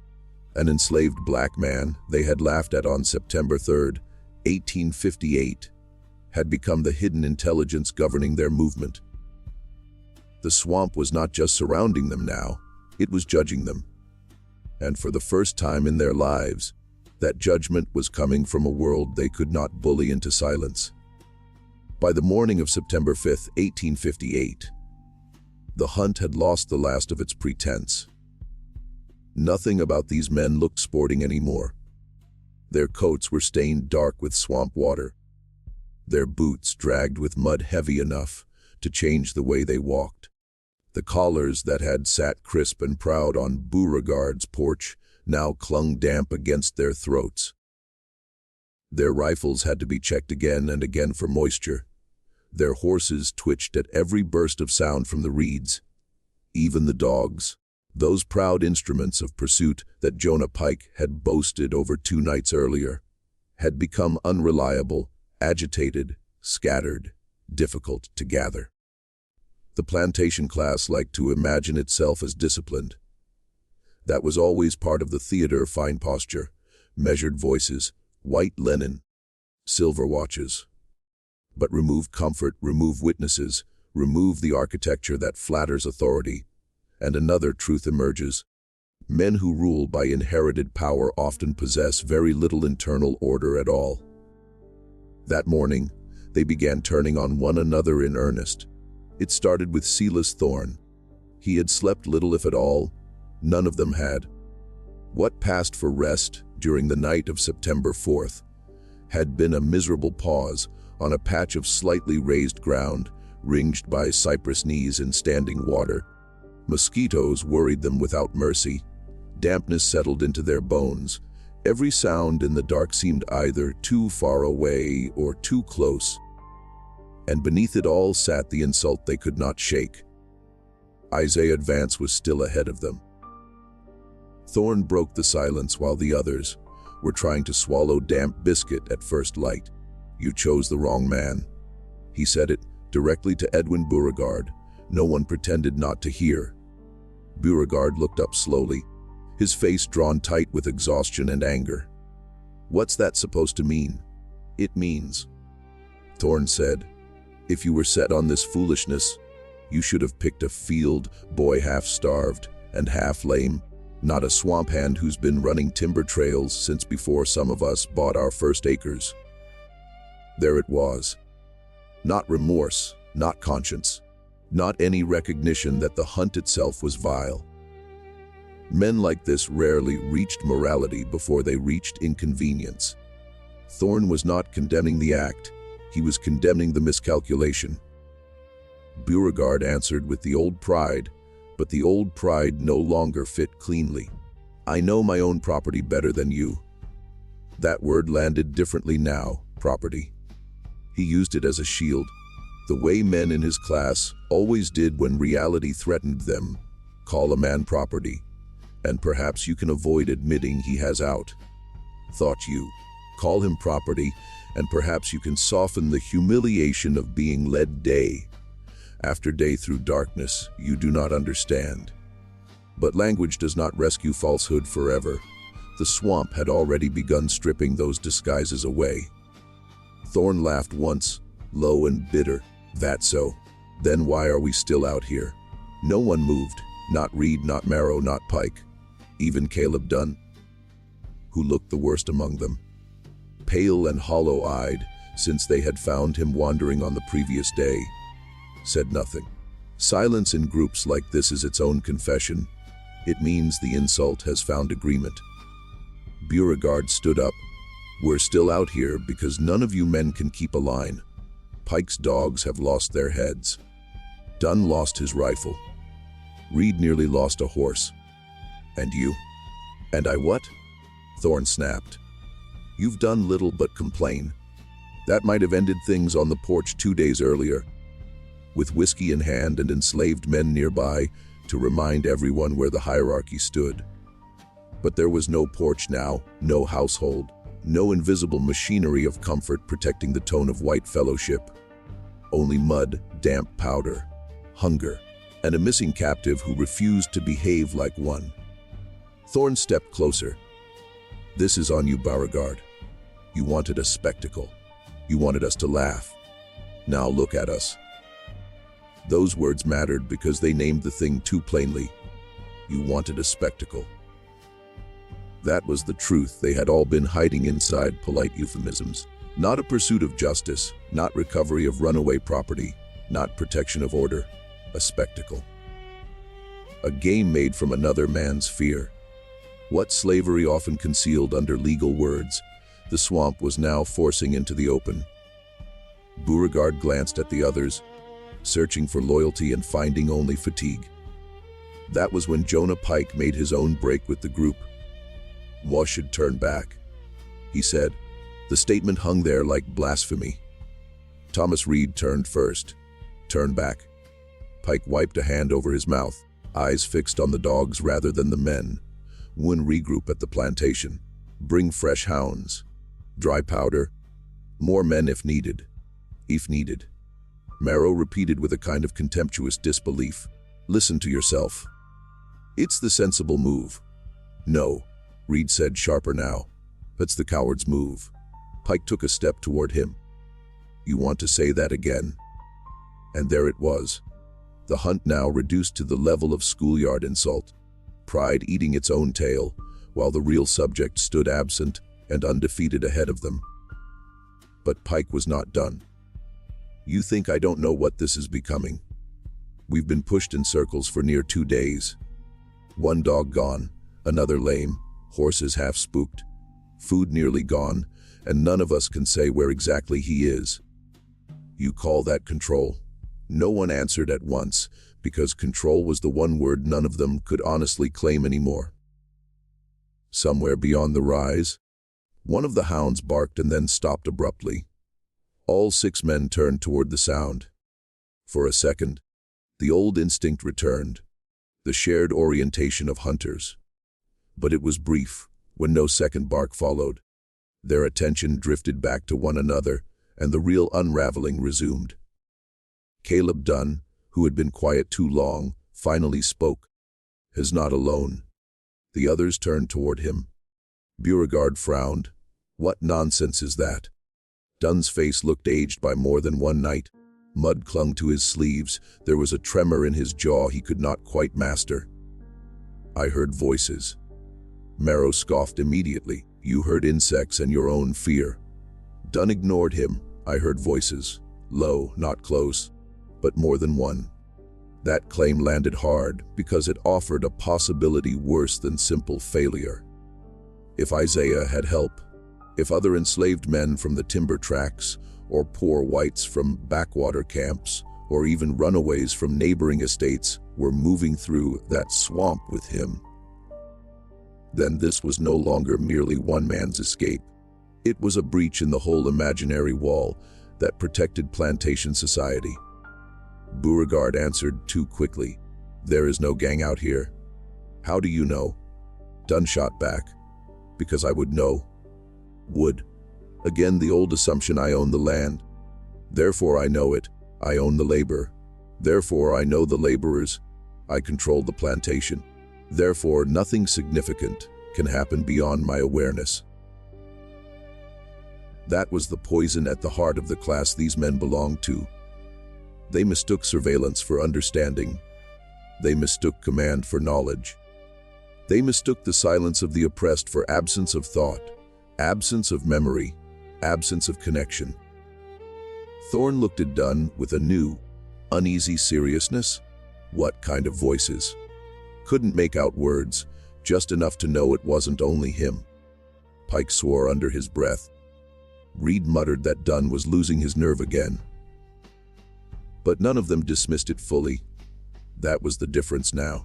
an enslaved black man they had laughed at on September 3, 1858, had become the hidden intelligence governing their movement. The swamp was not just surrounding them now, it was judging them. And for the first time in their lives, that judgment was coming from a world they could not bully into silence. By the morning of September 5, 1858, the hunt had lost the last of its pretense. Nothing about these men looked sporting anymore. Their coats were stained dark with swamp water, their boots dragged with mud heavy enough to change the way they walked. The collars that had sat crisp and proud on Beauregard's porch now clung damp against their throats. Their rifles had to be checked again and again for moisture. Their horses twitched at every burst of sound from the reeds. Even the dogs, those proud instruments of pursuit that Jonah Pike had boasted over 2 nights earlier, had become unreliable, agitated, scattered, difficult to gather. The plantation class liked to imagine itself as disciplined. That was always part of the theater of fine posture, measured voices, white linen, silver watches. But remove comfort, remove witnesses, remove the architecture that flatters authority, and another truth emerges. Men who rule by inherited power often possess very little internal order at all. That morning, they began turning on one another in earnest. It started with Silas Thorne. He had slept little if at all. None of them had. What passed for rest during the night of September 4th had been a miserable pause on a patch of slightly raised ground, ringed by cypress knees in standing water. Mosquitoes worried them without mercy. Dampness settled into their bones. Every sound in the dark seemed either too far away or too close. And beneath it all sat the insult they could not shake. Isaiah Vance was still ahead of them. Thorne broke the silence while the others were trying to swallow damp biscuit at first light. "You chose the wrong man." He said it directly to Edwin Beauregard. No one pretended not to hear. Beauregard looked up slowly, his face drawn tight with exhaustion and anger. "What's that supposed to mean?" "It means," Thorne said, "if you were set on this foolishness, you should have picked a field boy half-starved and half-lame, not a swamp hand who's been running timber trails since before some of us bought our first acres." There it was. Not remorse, not conscience, not any recognition that the hunt itself was vile. Men like this rarely reached morality before they reached inconvenience. Thorne was not condemning the act, he was condemning the miscalculation. Beauregard answered with the old pride, but the old pride no longer fit cleanly. I know my own property better than you. That word landed differently now, property. He used it as a shield, the way men in his class always did when reality threatened them. Call a man property, and perhaps you can avoid admitting he has out. Thought you. Call him property, and perhaps you can soften the humiliation of being led day after day through darkness you do not understand. But language does not rescue falsehood forever. The swamp had already begun stripping those disguises away. Thorn laughed once, low and bitter. That so? Then why are we still out here? No one moved, not Reed, not Marrow, not Pike. Even Caleb Dunn, who looked the worst among them. Pale and hollow-eyed, since they had found him wandering on the previous day, said nothing. Silence in groups like this is its own confession. It means the insult has found agreement. Beauregard stood up. We're still out here because none of you men can keep a line. Pike's dogs have lost their heads. Dunn lost his rifle. Reed nearly lost a horse. And you? And I what? Thorn snapped. You've done little but complain. That might have ended things on the porch 2 days earlier, with whiskey in hand and enslaved men nearby to remind everyone where the hierarchy stood. But there was no porch now, no household, no invisible machinery of comfort protecting the tone of white fellowship. Only mud, damp powder, hunger, and a missing captive who refused to behave like one. Thorn stepped closer. This is on you, Beauregard. You wanted a spectacle. You wanted us to laugh. Now look at us. Those words mattered because they named the thing too plainly. You wanted a spectacle. That was the truth they had all been hiding inside polite euphemisms. Not a pursuit of justice, not recovery of runaway property, not protection of order. A spectacle. A game made from another man's fear. What slavery often concealed under legal words, the swamp was now forcing into the open. Beauregard glanced at the others, searching for loyalty and finding only fatigue. That was when Jonah Pike made his own break with the group. "Wa should turn back," he said. The statement hung there like blasphemy. Thomas Reed turned first. Turn back. Pike wiped a hand over his mouth, eyes fixed on the dogs rather than the men. Woon regroup at the plantation. Bring fresh hounds. Dry powder. More men if needed. If needed. Marrow repeated with a kind of contemptuous disbelief. Listen to yourself. It's the sensible move. No, Reed said sharper now. That's the coward's move. Pike took a step toward him. You want to say that again? And there it was. The hunt now reduced to the level of schoolyard insult. Pride eating its own tail, while the real subject stood absent and undefeated ahead of them. But Pike was not done. You think I don't know what this is becoming? We've been pushed in circles for near 2 days. One dog gone, another lame, horses half spooked, food nearly gone, and none of us can say where exactly he is. You call that control? No one answered at once, because control was the one word none of them could honestly claim anymore. Somewhere beyond the rise, one of the hounds barked and then stopped abruptly. All 6 men turned toward the sound. For a second, the old instinct returned, the shared orientation of hunters. But it was brief, when no second bark followed. Their attention drifted back to one another, and the real unraveling resumed. Caleb Dunn, who had been quiet too long, finally spoke. "Is not alone." The others turned toward him. Beauregard frowned. What nonsense is that? Dunn's face looked aged by more than one night. Mud clung to his sleeves. There was a tremor in his jaw he could not quite master. I heard voices. Marrow scoffed immediately. You heard insects and your own fear. Dunn ignored him. I heard voices. Low, not close, but more than one. That claim landed hard because it offered a possibility worse than simple failure. If Isaiah had help, if other enslaved men from the timber tracts, or poor whites from backwater camps, or even runaways from neighboring estates were moving through that swamp with him, then this was no longer merely one man's escape. It was a breach in the whole imaginary wall that protected plantation society. Beauregard answered too quickly. "There is no gang out here." "How do you know?" Dunn shot back. "Because I would know." Would. Again the old assumption: I own the land. Therefore I know it. I own the labor. Therefore I know the laborers. I control the plantation. Therefore nothing significant can happen beyond my awareness. That was the poison at the heart of the class these men belonged to. They mistook surveillance for understanding. They mistook command for knowledge. They mistook the silence of the oppressed for absence of thought, absence of memory, absence of connection. Thorne looked at Dunn with a new, uneasy seriousness. What kind of voices? Couldn't make out words, just enough to know it wasn't only him. Pike swore under his breath. Reed muttered that Dunn was losing his nerve again. But none of them dismissed it fully. That was the difference now.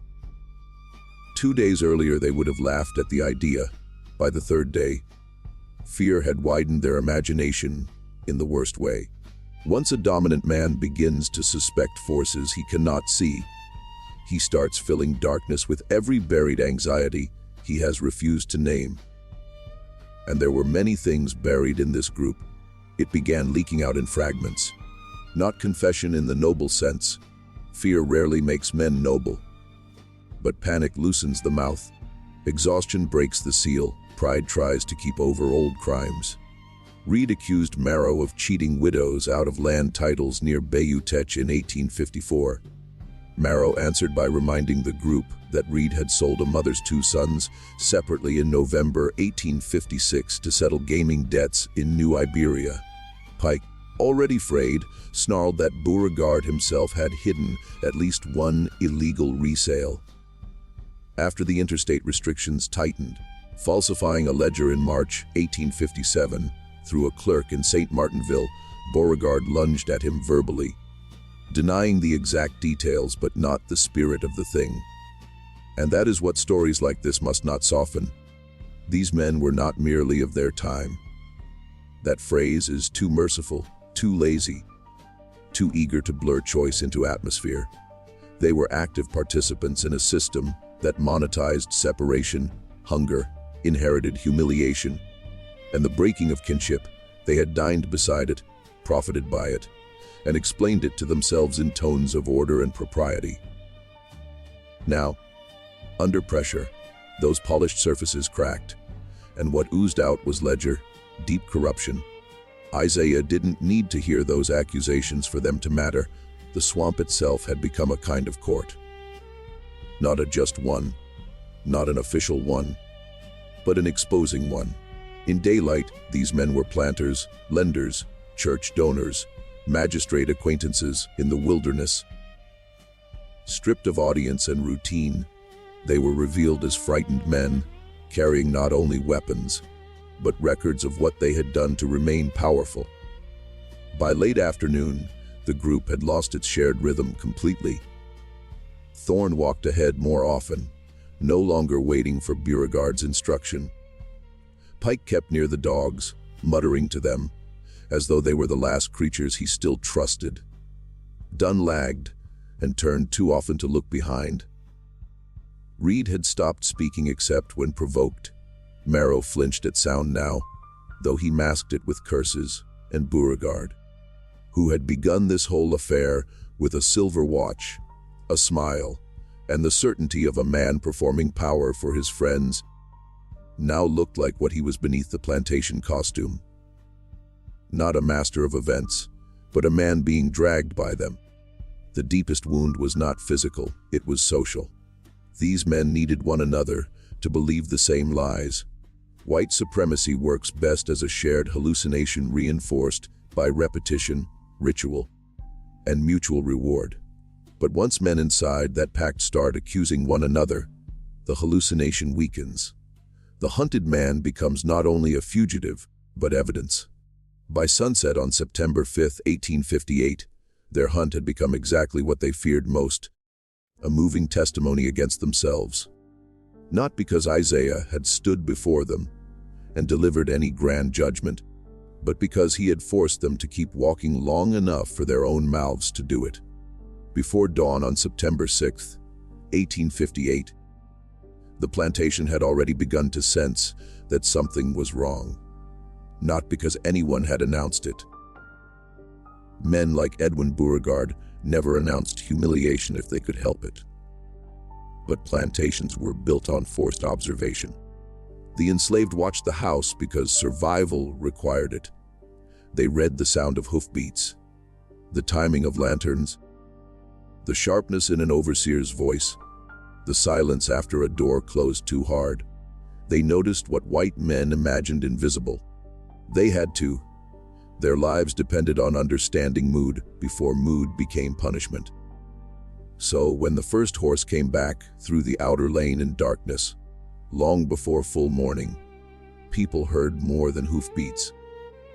2 days earlier they would have laughed at the idea. By the third day, fear had widened their imagination in the worst way. Once a dominant man begins to suspect forces he cannot see, he starts filling darkness with every buried anxiety he has refused to name. And there were many things buried in this group. It began leaking out in fragments. Not confession in the noble sense. Fear rarely makes men noble. But panic loosens the mouth. Exhaustion breaks the seal. Pride tries to keep over old crimes. Reed accused Marrow of cheating widows out of land titles near Bayou Teche in 1854. Marrow answered by reminding the group that Reed had sold a mother's 2 sons separately in November 1856 to settle gaming debts in New Iberia. Pike, already frayed, snarled that Beauregard himself had hidden at least one illegal resale. After the interstate restrictions tightened, falsifying a ledger in March 1857 through a clerk in St. Martinville, Beauregard lunged at him verbally, denying the exact details but not the spirit of the thing. And that is what stories like this must not soften. These men were not merely of their time. That phrase is too merciful, too lazy, too eager to blur choice into atmosphere. They were active participants in a system that monetized separation, hunger, inherited humiliation, and the breaking of kinship. They had dined beside it, profited by it, and explained it to themselves in tones of order and propriety. Now, under pressure, those polished surfaces cracked, and what oozed out was ledger, deep corruption. Isaiah didn't need to hear those accusations for them to matter. The swamp itself had become a kind of court. Not a just one, not an official one, but an exposing one. In daylight, these men were planters, lenders, church donors, magistrate acquaintances in the wilderness. Stripped of audience and routine, they were revealed as frightened men, carrying not only weapons, but records of what they had done to remain powerful. By late afternoon, the group had lost its shared rhythm completely. Thorne walked ahead more often, no longer waiting for Beauregard's instruction. Pike kept near the dogs, muttering to them, as though they were the last creatures he still trusted. Dunn lagged and turned too often to look behind. Reed had stopped speaking except when provoked. Marrow flinched at sound now, though he masked it with curses, and Beauregard, who had begun this whole affair with a silver watch, a smile, and the certainty of a man performing power for his friends, now looked like what he was beneath the plantation costume. Not a master of events, but a man being dragged by them. The deepest wound was not physical, it was social. These men needed one another to believe the same lies. White supremacy works best as a shared hallucination reinforced by repetition, ritual, and mutual reward. But once men inside that pact start accusing one another, the hallucination weakens. The hunted man becomes not only a fugitive, but evidence. By sunset on September 5, 1858, their hunt had become exactly what they feared most, a moving testimony against themselves. Not because Isaiah had stood before them and delivered any grand judgment, but because he had forced them to keep walking long enough for their own mouths to do it. Before dawn on September 6, 1858, the plantation had already begun to sense that something was wrong, not because anyone had announced it. Men like Edwin Beauregard never announced humiliation if they could help it. But plantations were built on forced observation. The enslaved watched the house because survival required it. They read the sound of hoofbeats, the timing of lanterns, the sharpness in an overseer's voice, the silence after a door closed too hard. They noticed what white men imagined invisible. They had to. Their lives depended on understanding mood before mood became punishment. So when the first horse came back through the outer lane in darkness, long before full morning, people heard more than hoofbeats.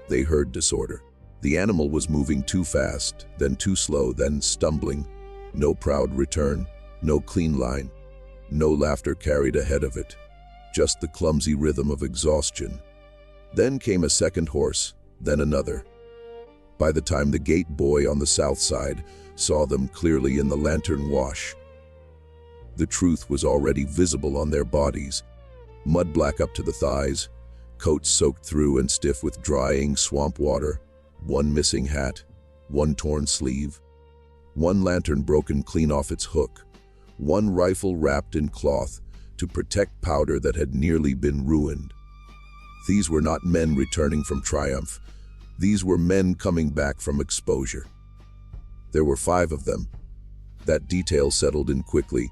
They heard disorder. The animal was moving too fast, then too slow, then stumbling. No proud return, no clean line, no laughter carried ahead of it, just the clumsy rhythm of exhaustion. Then came a second horse, then another. By the time the gate boy on the south side saw them clearly in the lantern wash, the truth was already visible on their bodies, mud black up to the thighs, coats soaked through and stiff with drying swamp water, one missing hat, one torn sleeve, one lantern broken clean off its hook, one rifle wrapped in cloth to protect powder that had nearly been ruined. These were not men returning from triumph. These were men coming back from exposure. There were 5 of them. That detail settled in quickly,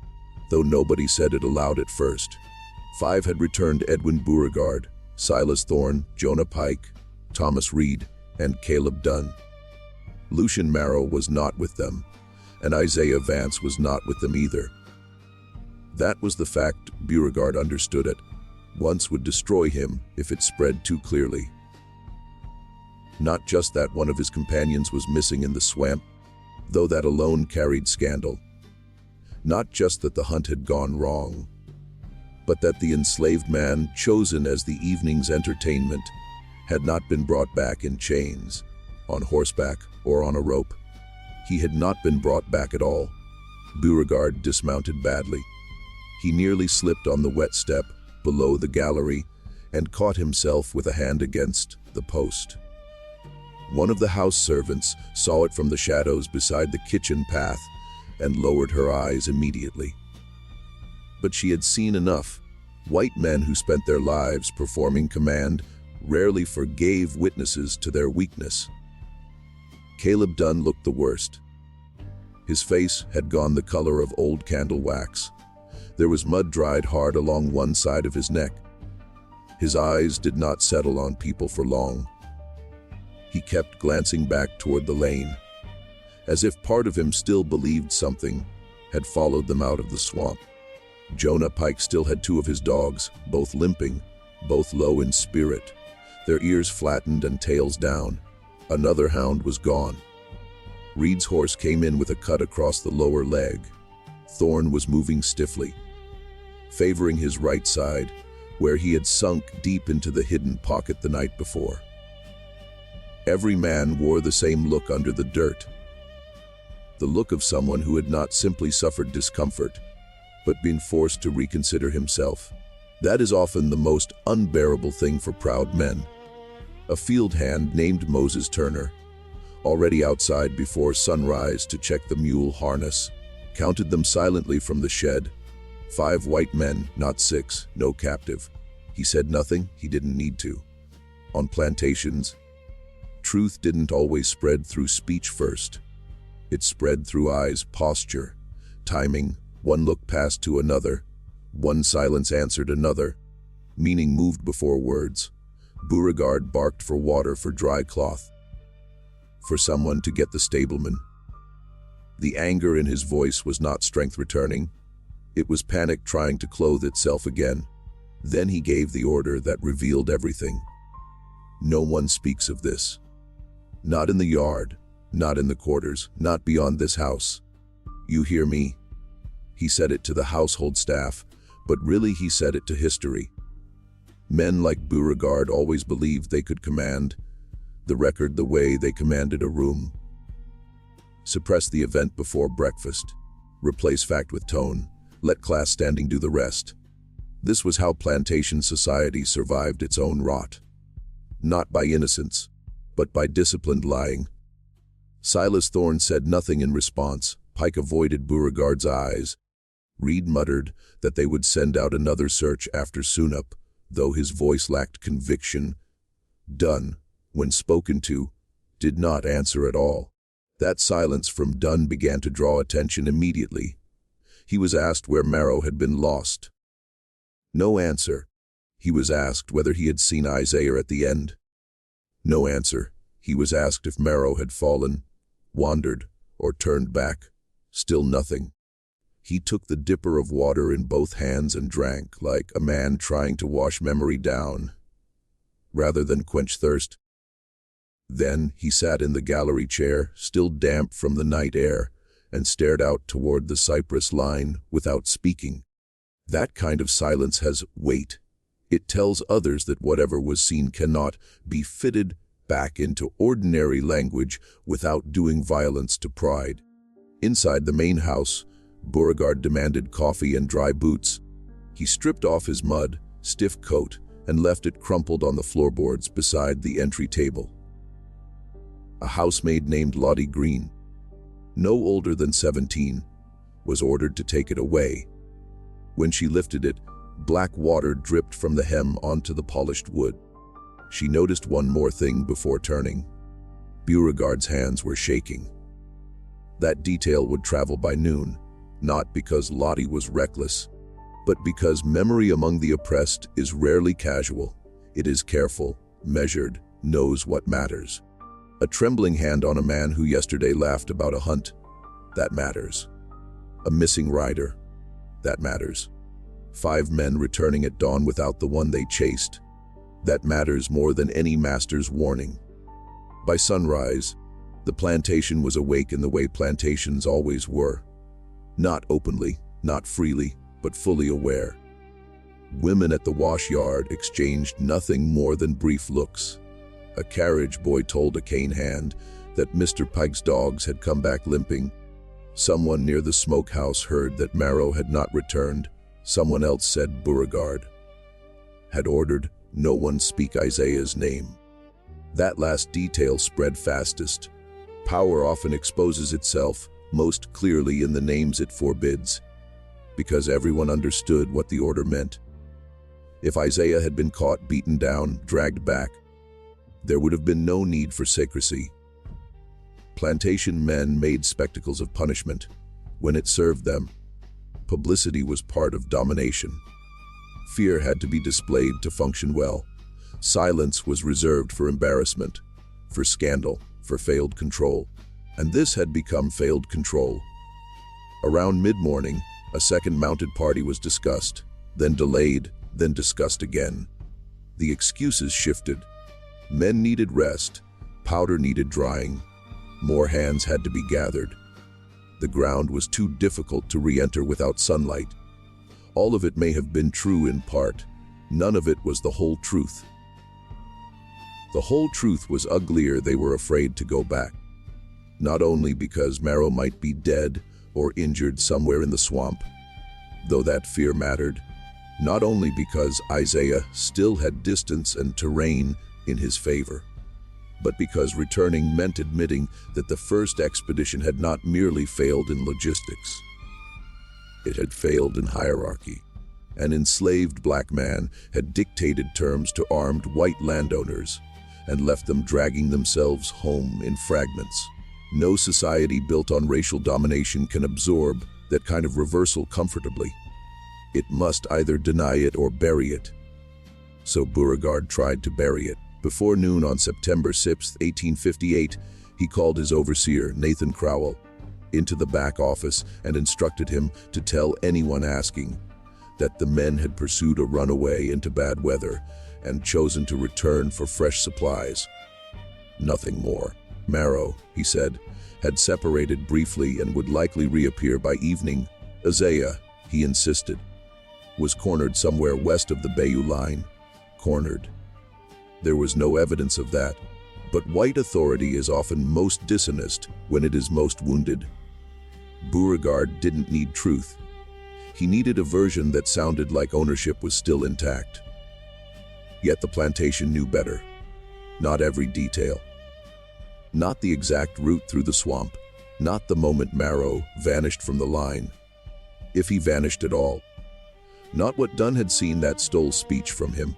though nobody said it aloud at first. 5 had returned: Edwin Beauregard, Silas Thorne, Jonah Pike, Thomas Reed, and Caleb Dunn. Lucian Marrow was not with them, and Isaiah Vance was not with them either. That was the fact. Beauregard understood it. Once would destroy him if it spread too clearly. Not just that one of his companions was missing in the swamp, though that alone carried scandal. Not just that the hunt had gone wrong, but that the enslaved man chosen as the evening's entertainment had not been brought back in chains, on horseback, or on a rope. He had not been brought back at all. Beauregard dismounted badly. He nearly slipped on the wet step below the gallery and caught himself with a hand against the post. One of the house servants saw it from the shadows beside the kitchen path and lowered her eyes immediately. But she had seen enough. White men who spent their lives performing command rarely forgave witnesses to their weakness. Caleb Dunn looked the worst. His face had gone the color of old candle wax. There was mud dried hard along one side of his neck. His eyes did not settle on people for long. He kept glancing back toward the lane, as if part of him still believed something had followed them out of the swamp. Jonah Pike still had 2 of his dogs, both limping, both low in spirit, their ears flattened and tails down. Another hound was gone. Reed's horse came in with a cut across the lower leg. Thorne was moving stiffly, favoring his right side, where he had sunk deep into the hidden pocket the night before. Every man wore the same look under the dirt, the look of someone who had not simply suffered discomfort, but been forced to reconsider himself. That is often the most unbearable thing for proud men. A field hand named Moses Turner, already outside before sunrise to check the mule harness, counted them silently from the shed. 5 white men, not 6, no captive. He said nothing, he didn't need to. On plantations, truth didn't always spread through speech first. It spread through eyes, posture, timing. One look passed to another. One silence answered another. Meaning moved before words. Beauregard barked for water, for dry cloth, for someone to get the stableman. The anger in his voice was not strength returning. It was panic trying to clothe itself again. Then he gave the order that revealed everything. No one speaks of this. Not in the yard, not in the quarters, not beyond this house. You hear me? He said it to the household staff, but really he said it to history. Men like Beauregard always believed they could command the record the way they commanded a room. Suppress the event before breakfast. Replace fact with tone. Let class standing do the rest. This was how plantation society survived its own rot. Not by innocence, but by disciplined lying. Silas Thorne said nothing in response. Pike avoided Beauregard's eyes. Reed muttered that they would send out another search after sunup, though his voice lacked conviction. Dunn, when spoken to, did not answer at all. That silence from Dunn began to draw attention immediately. He was asked where Marrow had been lost. No answer. He was asked whether he had seen Isaiah at the end. No answer. He was asked if Marrow had fallen, wandered, or turned back. Still nothing. He took the dipper of water in both hands and drank, like a man trying to wash memory down, rather than quench thirst. Then he sat in the gallery chair, still damp from the night air, and stared out toward the cypress line without speaking. That kind of silence has weight. It tells others that whatever was seen cannot be fitted back into ordinary language without doing violence to pride. Inside the main house, Beauregard demanded coffee and dry boots. He stripped off his mud, stiff coat and left it crumpled on the floorboards beside the entry table. A housemaid named Lottie Green, no older than 17, was ordered to take it away. When she lifted it, black water dripped from the hem onto the polished wood. She noticed one more thing before turning. Beauregard's hands were shaking. That detail would travel by noon, not because Lottie was reckless, but because memory among the oppressed is rarely casual. It is careful, measured, knows what matters. A trembling hand on a man who yesterday laughed about a hunt, that matters. A missing rider, that matters. 5 men returning at dawn without the one they chased, that matters more than any master's warning. By sunrise, the plantation was awake in the way plantations always were. Not openly, not freely, but fully aware. Women at the wash yard exchanged nothing more than brief looks. A carriage boy told a cane hand that Mr. Pike's dogs had come back limping. Someone near the smokehouse heard that Marrow had not returned. Someone else said Beauregard had ordered no one speak Isaiah's name. That last detail spread fastest. Power often exposes itself most clearly in the names it forbids, because everyone understood what the order meant. If Isaiah had been caught, beaten down, dragged back, there would have been no need for secrecy. Plantation men made spectacles of punishment when it served them. Publicity was part of domination. Fear had to be displayed to function well. Silence was reserved for embarrassment, for scandal, for failed control. And this had become failed control. Around mid-morning, a second mounted party was discussed, then delayed, then discussed again. The excuses shifted. Men needed rest, powder needed drying, more hands had to be gathered. The ground was too difficult to re-enter without sunlight. All of it may have been true in part. None of it was the whole truth. The whole truth was uglier. They were afraid to go back. Not only because Marrow might be dead or injured somewhere in the swamp, though that fear mattered. Not only because Isaiah still had distance and terrain in his favor, but because returning meant admitting that the first expedition had not merely failed in logistics. It had failed in hierarchy. An enslaved black man had dictated terms to armed white landowners and left them dragging themselves home in fragments. No society built on racial domination can absorb that kind of reversal comfortably. It must either deny it or bury it. So Beauregard tried to bury it. Before noon on September 6, 1858, he called his overseer, Nathan Crowell, into the back office and instructed him to tell anyone asking that the men had pursued a runaway into bad weather and chosen to return for fresh supplies. Nothing more. Marrow, he said, had separated briefly and would likely reappear by evening. Isaiah, he insisted, was cornered somewhere west of the Bayou line. Cornered. There was no evidence of that, but white authority is often most dishonest when it is most wounded. Beauregard didn't need truth. He needed a version that sounded like ownership was still intact. Yet the plantation knew better. Not every detail. Not the exact route through the swamp. Not the moment Marrow vanished from the line. If he vanished at all. Not what Dunn had seen that stole speech from him.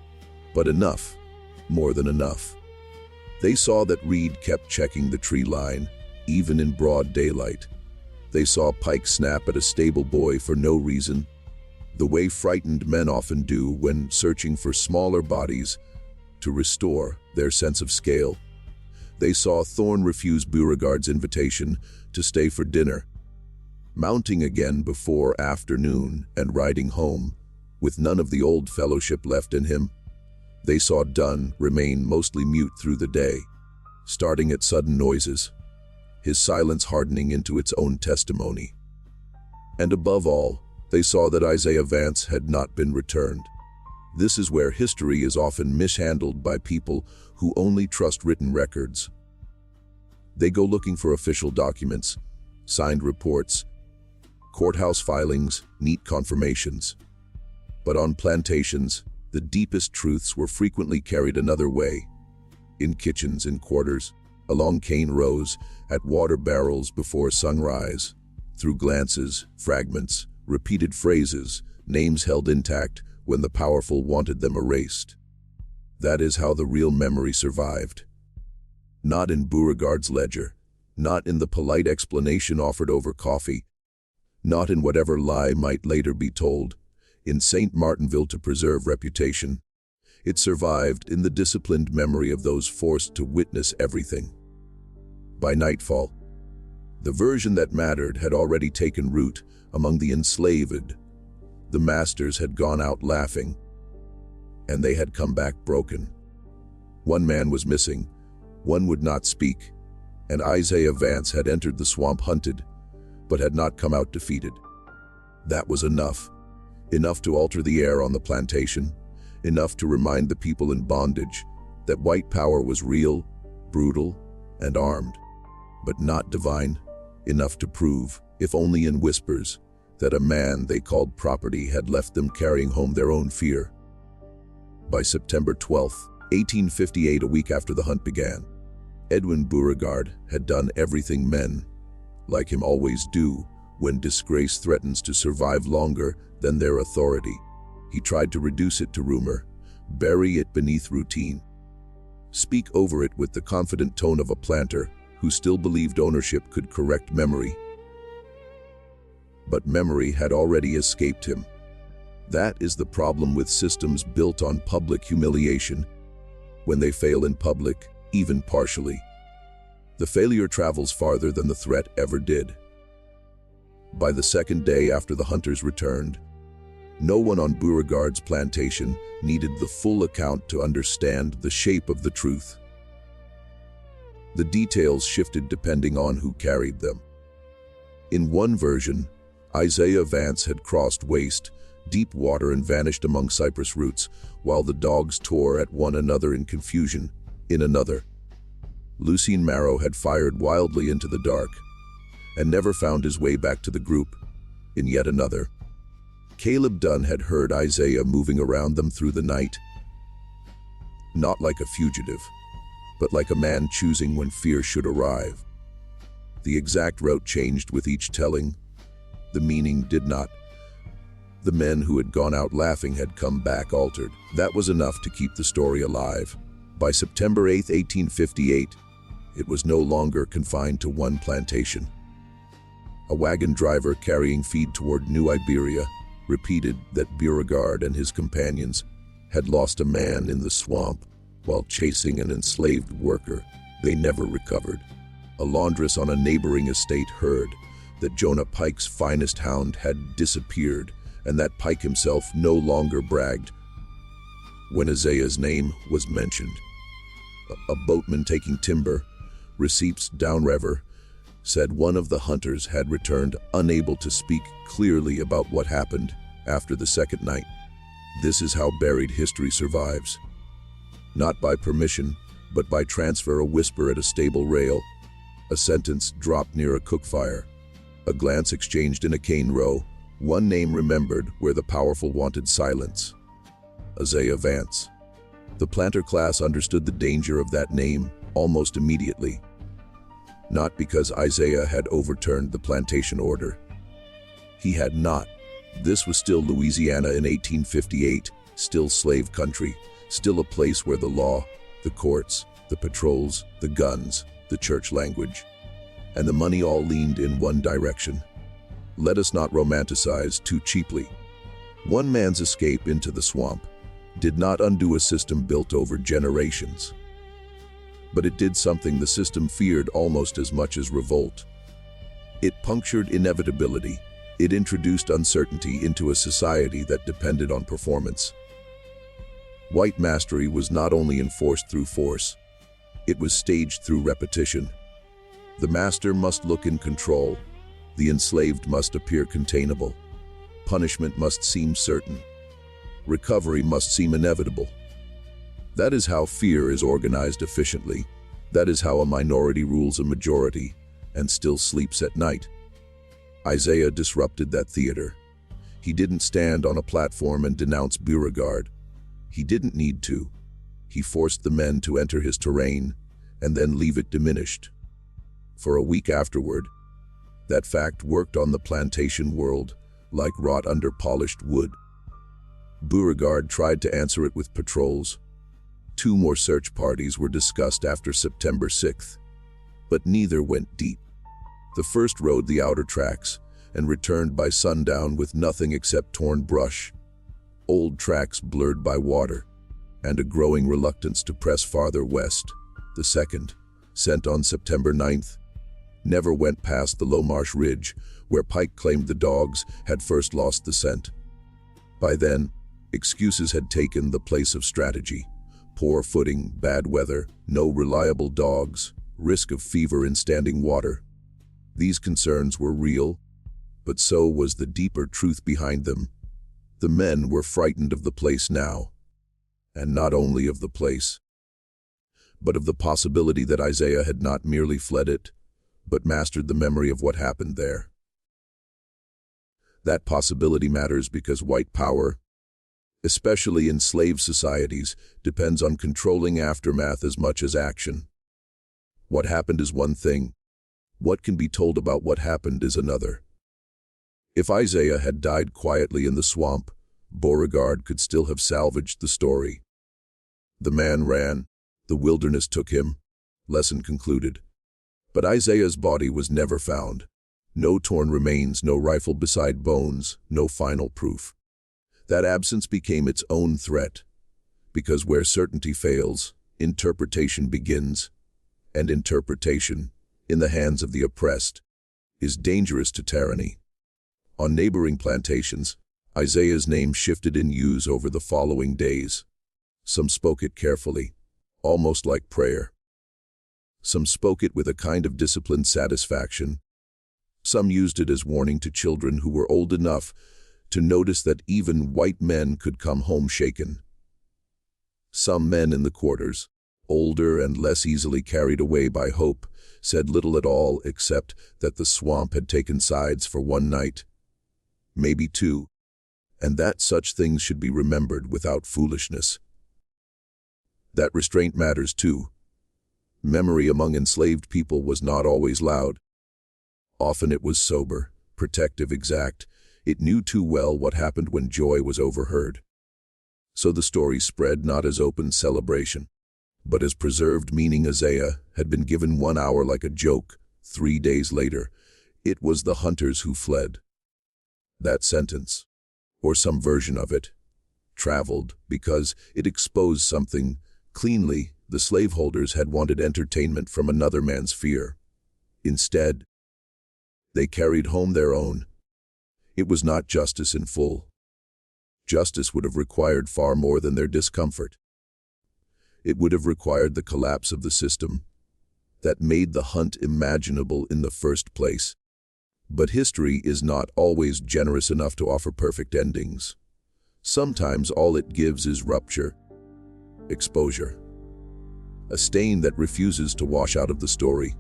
But enough. More than enough. They saw that Reed kept checking the tree line, even in broad daylight. They saw Pike snap at a stable boy for no reason, the way frightened men often do when searching for smaller bodies to restore their sense of scale. They saw Thorne refuse Beauregard's invitation to stay for dinner, mounting again before afternoon and riding home, with none of the old fellowship left in him. They saw Dunn remain mostly mute through the day, starting at sudden noises, his silence hardening into its own testimony. And above all, they saw that Isaiah Vance had not been returned. This is where history is often mishandled by people who only trust written records. They go looking for official documents, signed reports, courthouse filings, neat confirmations. But on plantations, the deepest truths were frequently carried another way, in kitchens, in quarters, along cane rows, at water barrels before sunrise, through glances, fragments, repeated phrases, names held intact when the powerful wanted them erased. That is how the real memory survived. Not in Beauregard's ledger, not in the polite explanation offered over coffee, not in whatever lie might later be told, in St. Martinville to preserve reputation. It survived in the disciplined memory of those forced to witness everything. By nightfall, the version that mattered had already taken root among the enslaved. The masters had gone out laughing, and they had come back broken. One man was missing, one would not speak, and Isaiah Vance had entered the swamp hunted, but had not come out defeated. That was enough. Enough to alter the air on the plantation, enough to remind the people in bondage that white power was real, brutal, and armed, but not divine. Enough to prove, if only in whispers, that a man they called property had left them carrying home their own fear. By September 12, 1858, a week after the hunt began, Edwin Beauregard had done everything men, like him, always do when disgrace threatens to survive longer than their authority. He tried to reduce it to rumor, bury it beneath routine, speak over it with the confident tone of a planter who still believed ownership could correct memory. But memory had already escaped him. That is the problem with systems built on public humiliation. When they fail in public, even partially, the failure travels farther than the threat ever did. By the second day after the hunters returned, no one on Beauregard's plantation needed the full account to understand the shape of the truth. The details shifted depending on who carried them. In one version, Isaiah Vance had crossed waist-deep water and vanished among cypress roots, while the dogs tore at one another in confusion. In another, Lucien Marrow had fired wildly into the dark and never found his way back to the group. In yet another, Caleb Dunn had heard Isaiah moving around them through the night, not like a fugitive, but like a man choosing when fear should arrive. The exact route changed with each telling. The meaning did not. The men who had gone out laughing had come back altered. That was enough to keep the story alive. By September 8, 1858, it was no longer confined to one plantation. A wagon driver carrying feed toward New Iberia repeated that Beauregard and his companions had lost a man in the swamp while chasing an enslaved worker. They never recovered. A laundress on a neighboring estate heard that Jonah Pike's finest hound had disappeared, and that Pike himself no longer bragged when Isaiah's name was mentioned. A boatman taking timber receipts downriver said one of the hunters had returned unable to speak clearly about what happened. after the second night. This is how buried history survives. Not by permission, but by transfer, a whisper at a stable rail, a sentence dropped near a cook fire, a glance exchanged in a cane row, one name remembered where the powerful wanted silence. Isaiah Vance. The planter class understood the danger of that name almost immediately. Not because Isaiah had overturned the plantation order. He had not. This was still Louisiana in 1858, still slave country, still a place where the law, the courts, the patrols, the guns, the church language, and the money all leaned in one direction. Let us not romanticize too cheaply. One man's escape into the swamp did not undo a system built over generations. But it did something the system feared almost as much as revolt. It punctured inevitability. It introduced uncertainty into a society that depended on performance. White mastery was not only enforced through force, it was staged through repetition. The master must look in control. The enslaved must appear containable. Punishment must seem certain. Recovery must seem inevitable. That is how fear is organized efficiently. That is how a minority rules a majority and still sleeps at night. Isaiah disrupted that theater. He didn't stand on a platform and denounce Beauregard. He didn't need to. He forced the men to enter his terrain and then leave it diminished. For a week afterward, that fact worked on the plantation world like wrought under polished wood. Beauregard tried to answer it with patrols. 2 more search parties were discussed after September 6th, but neither went deep. The first rode the outer tracks and returned by sundown with nothing except torn brush, old tracks blurred by water, and a growing reluctance to press farther west. The second, sent on September 9th, never went past the Low Marsh Ridge, where Pike claimed the dogs had first lost the scent. By then, excuses had taken the place of strategy. Poor footing, bad weather, no reliable dogs, risk of fever in standing water. These concerns were real, but so was the deeper truth behind them. The men were frightened of the place now, and not only of the place, but of the possibility that Isaiah had not merely fled it, but mastered the memory of what happened there. That possibility matters because white power, especially in slave societies, depends on controlling aftermath as much as action. What happened is one thing. What can be told about what happened is another. If Isaiah had died quietly in the swamp, Beauregard could still have salvaged the story. The man ran. The wilderness took him. Lesson concluded. But Isaiah's body was never found. No torn remains, no rifle beside bones, no final proof. That absence became its own threat, because where certainty fails, interpretation begins, and interpretation, in the hands of the oppressed, is dangerous to tyranny. On neighboring plantations, Isaiah's name shifted in use over the following days. Some spoke it carefully, almost like prayer. Some spoke it with a kind of disciplined satisfaction. Some used it as warning to children who were old enough to notice that even white men could come home shaken. Some men in the quarters, older and less easily carried away by hope, said little at all except that the swamp had taken sides for one night, maybe 2, and that such things should be remembered without foolishness. That restraint matters too. Memory among enslaved people was not always loud. Often it was sober, protective, exact. It knew too well what happened when joy was overheard. So the story spread not as open celebration, but as preserved meaning. Isaiah had been given 1 hour like a joke. 3 days later, it was the hunters who fled. That sentence, or some version of it, traveled because it exposed something cleanly. The slaveholders had wanted entertainment from another man's fear. Instead, they carried home their own. It was not justice in full. Justice would have required far more than their discomfort. It would have required the collapse of the system that made the hunt imaginable in the first place. But history is not always generous enough to offer perfect endings. Sometimes all it gives is rupture, exposure, a stain that refuses to wash out of the story.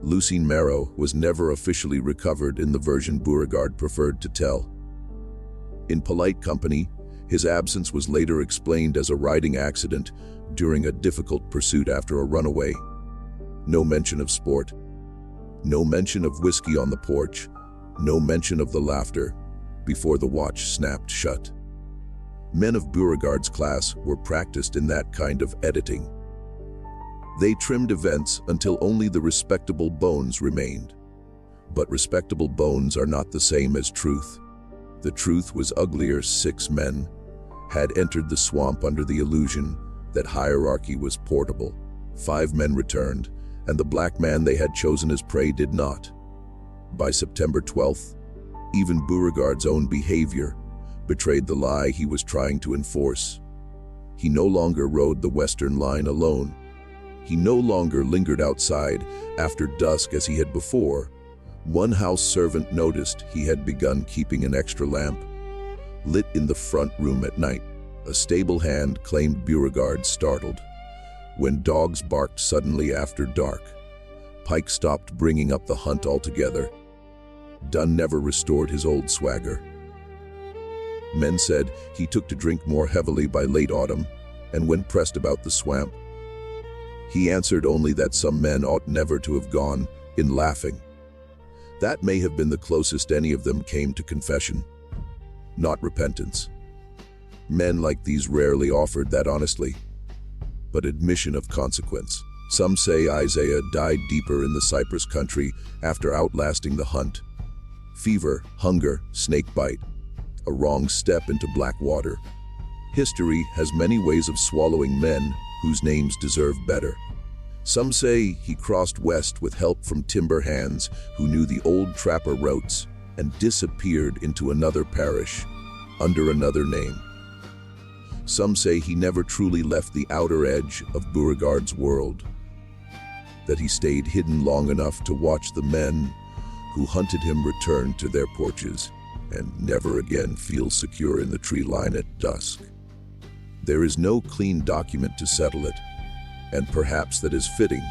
Lucien Marot was never officially recovered in the version Beauregard preferred to tell. In polite company, his absence was later explained as a riding accident during a difficult pursuit after a runaway. No mention of sport. No mention of whiskey on the porch. No mention of the laughter before the watch snapped shut. Men of Beauregard's class were practiced in that kind of editing. They trimmed events until only the respectable bones remained. But respectable bones are not the same as truth. The truth was uglier. 6 men had entered the swamp under the illusion that hierarchy was portable. 5 men returned, and the black man they had chosen as prey did not. By September 12th, even Beauregard's own behavior betrayed the lie he was trying to enforce. He no longer rode the western line alone. He no longer lingered outside after dusk as he had before. One house servant noticed he had begun keeping an extra lamp lit in the front room at night. A stable hand claimed Beauregard startled when dogs barked suddenly after dark. Pike stopped bringing up the hunt altogether. Dunn never restored his old swagger. Men said he took to drink more heavily by late autumn, and when pressed about the swamp, he answered only that some men ought never to have gone, in laughing. That may have been the closest any of them came to confession, not repentance. Men like these rarely offered that honestly, but admission of consequence. Some say Isaiah died deeper in the cypress country after outlasting the hunt. Fever, hunger, snake bite, a wrong step into black water. History has many ways of swallowing men whose names deserve better. Some say he crossed west with help from timber hands who knew the old trapper routes and disappeared into another parish under another name. Some say he never truly left the outer edge of Beauregard's world, that he stayed hidden long enough to watch the men who hunted him return to their porches and never again feel secure in the tree line at dusk. There is no clean document to settle it, and perhaps that is fitting,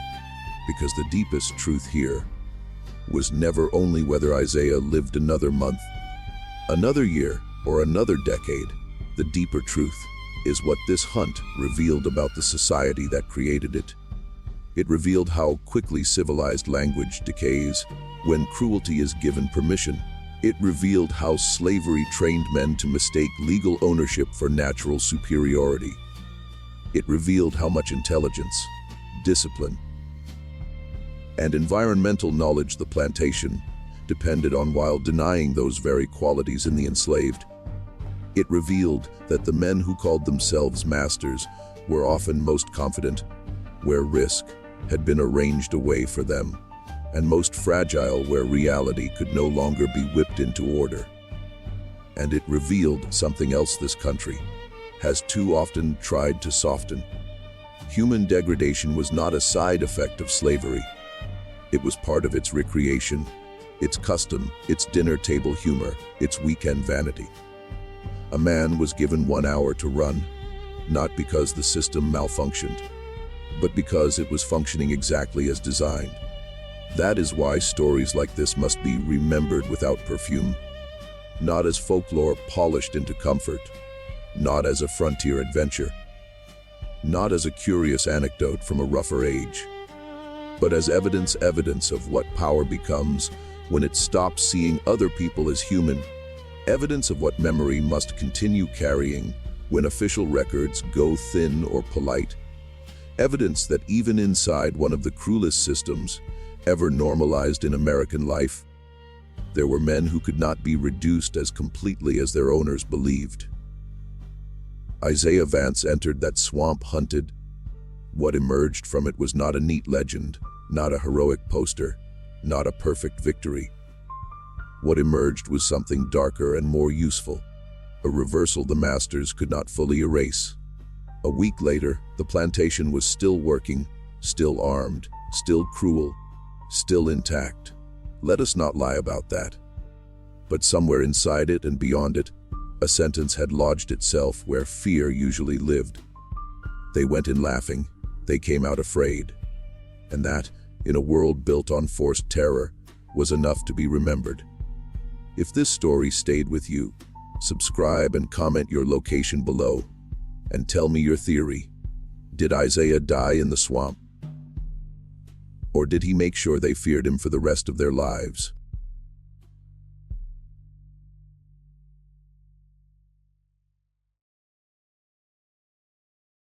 because the deepest truth here was never only whether Isaiah lived another month, another year, or another decade. The deeper truth is what this hunt revealed about the society that created it. It revealed how quickly civilized language decays when cruelty is given permission. It revealed how slavery trained men to mistake legal ownership for natural superiority. It revealed how much intelligence, discipline, and environmental knowledge the plantation depended on while denying those very qualities in the enslaved. It revealed that the men who called themselves masters were often most confident where risk had been arranged away for them, and most fragile where reality could no longer be whipped into order. And it revealed something else this country has too often tried to soften. Human degradation was not a side effect of slavery. It was part of its recreation, its custom, its dinner table humor, its weekend vanity. A man was given 1 hour to run, not because the system malfunctioned, but because it was functioning exactly as designed. That is why stories like this must be remembered without perfume, not as folklore polished into comfort, not as a frontier adventure, not as a curious anecdote from a rougher age, but as evidence of what power becomes when it stops seeing other people as human, evidence of what memory must continue carrying when official records go thin or polite, evidence that even inside one of the cruelest systems ever normalized in American life, there were men who could not be reduced as completely as their owners believed. Isaiah Vance entered that swamp hunted. What emerged from it was not a neat legend, not a heroic poster, not a perfect victory. What emerged was something darker and more useful, a reversal the masters could not fully erase. A week later, the plantation was still working, still armed, still cruel, still intact. Let us not lie about that. But somewhere inside it and beyond it, a sentence had lodged itself where fear usually lived. They went in laughing, they came out afraid. And that, in a world built on forced terror, was enough to be remembered. If this story stayed with you, subscribe and comment your location below, and tell me your theory. Did Isaiah die in the swamp? Or did he make sure they feared him for the rest of their lives?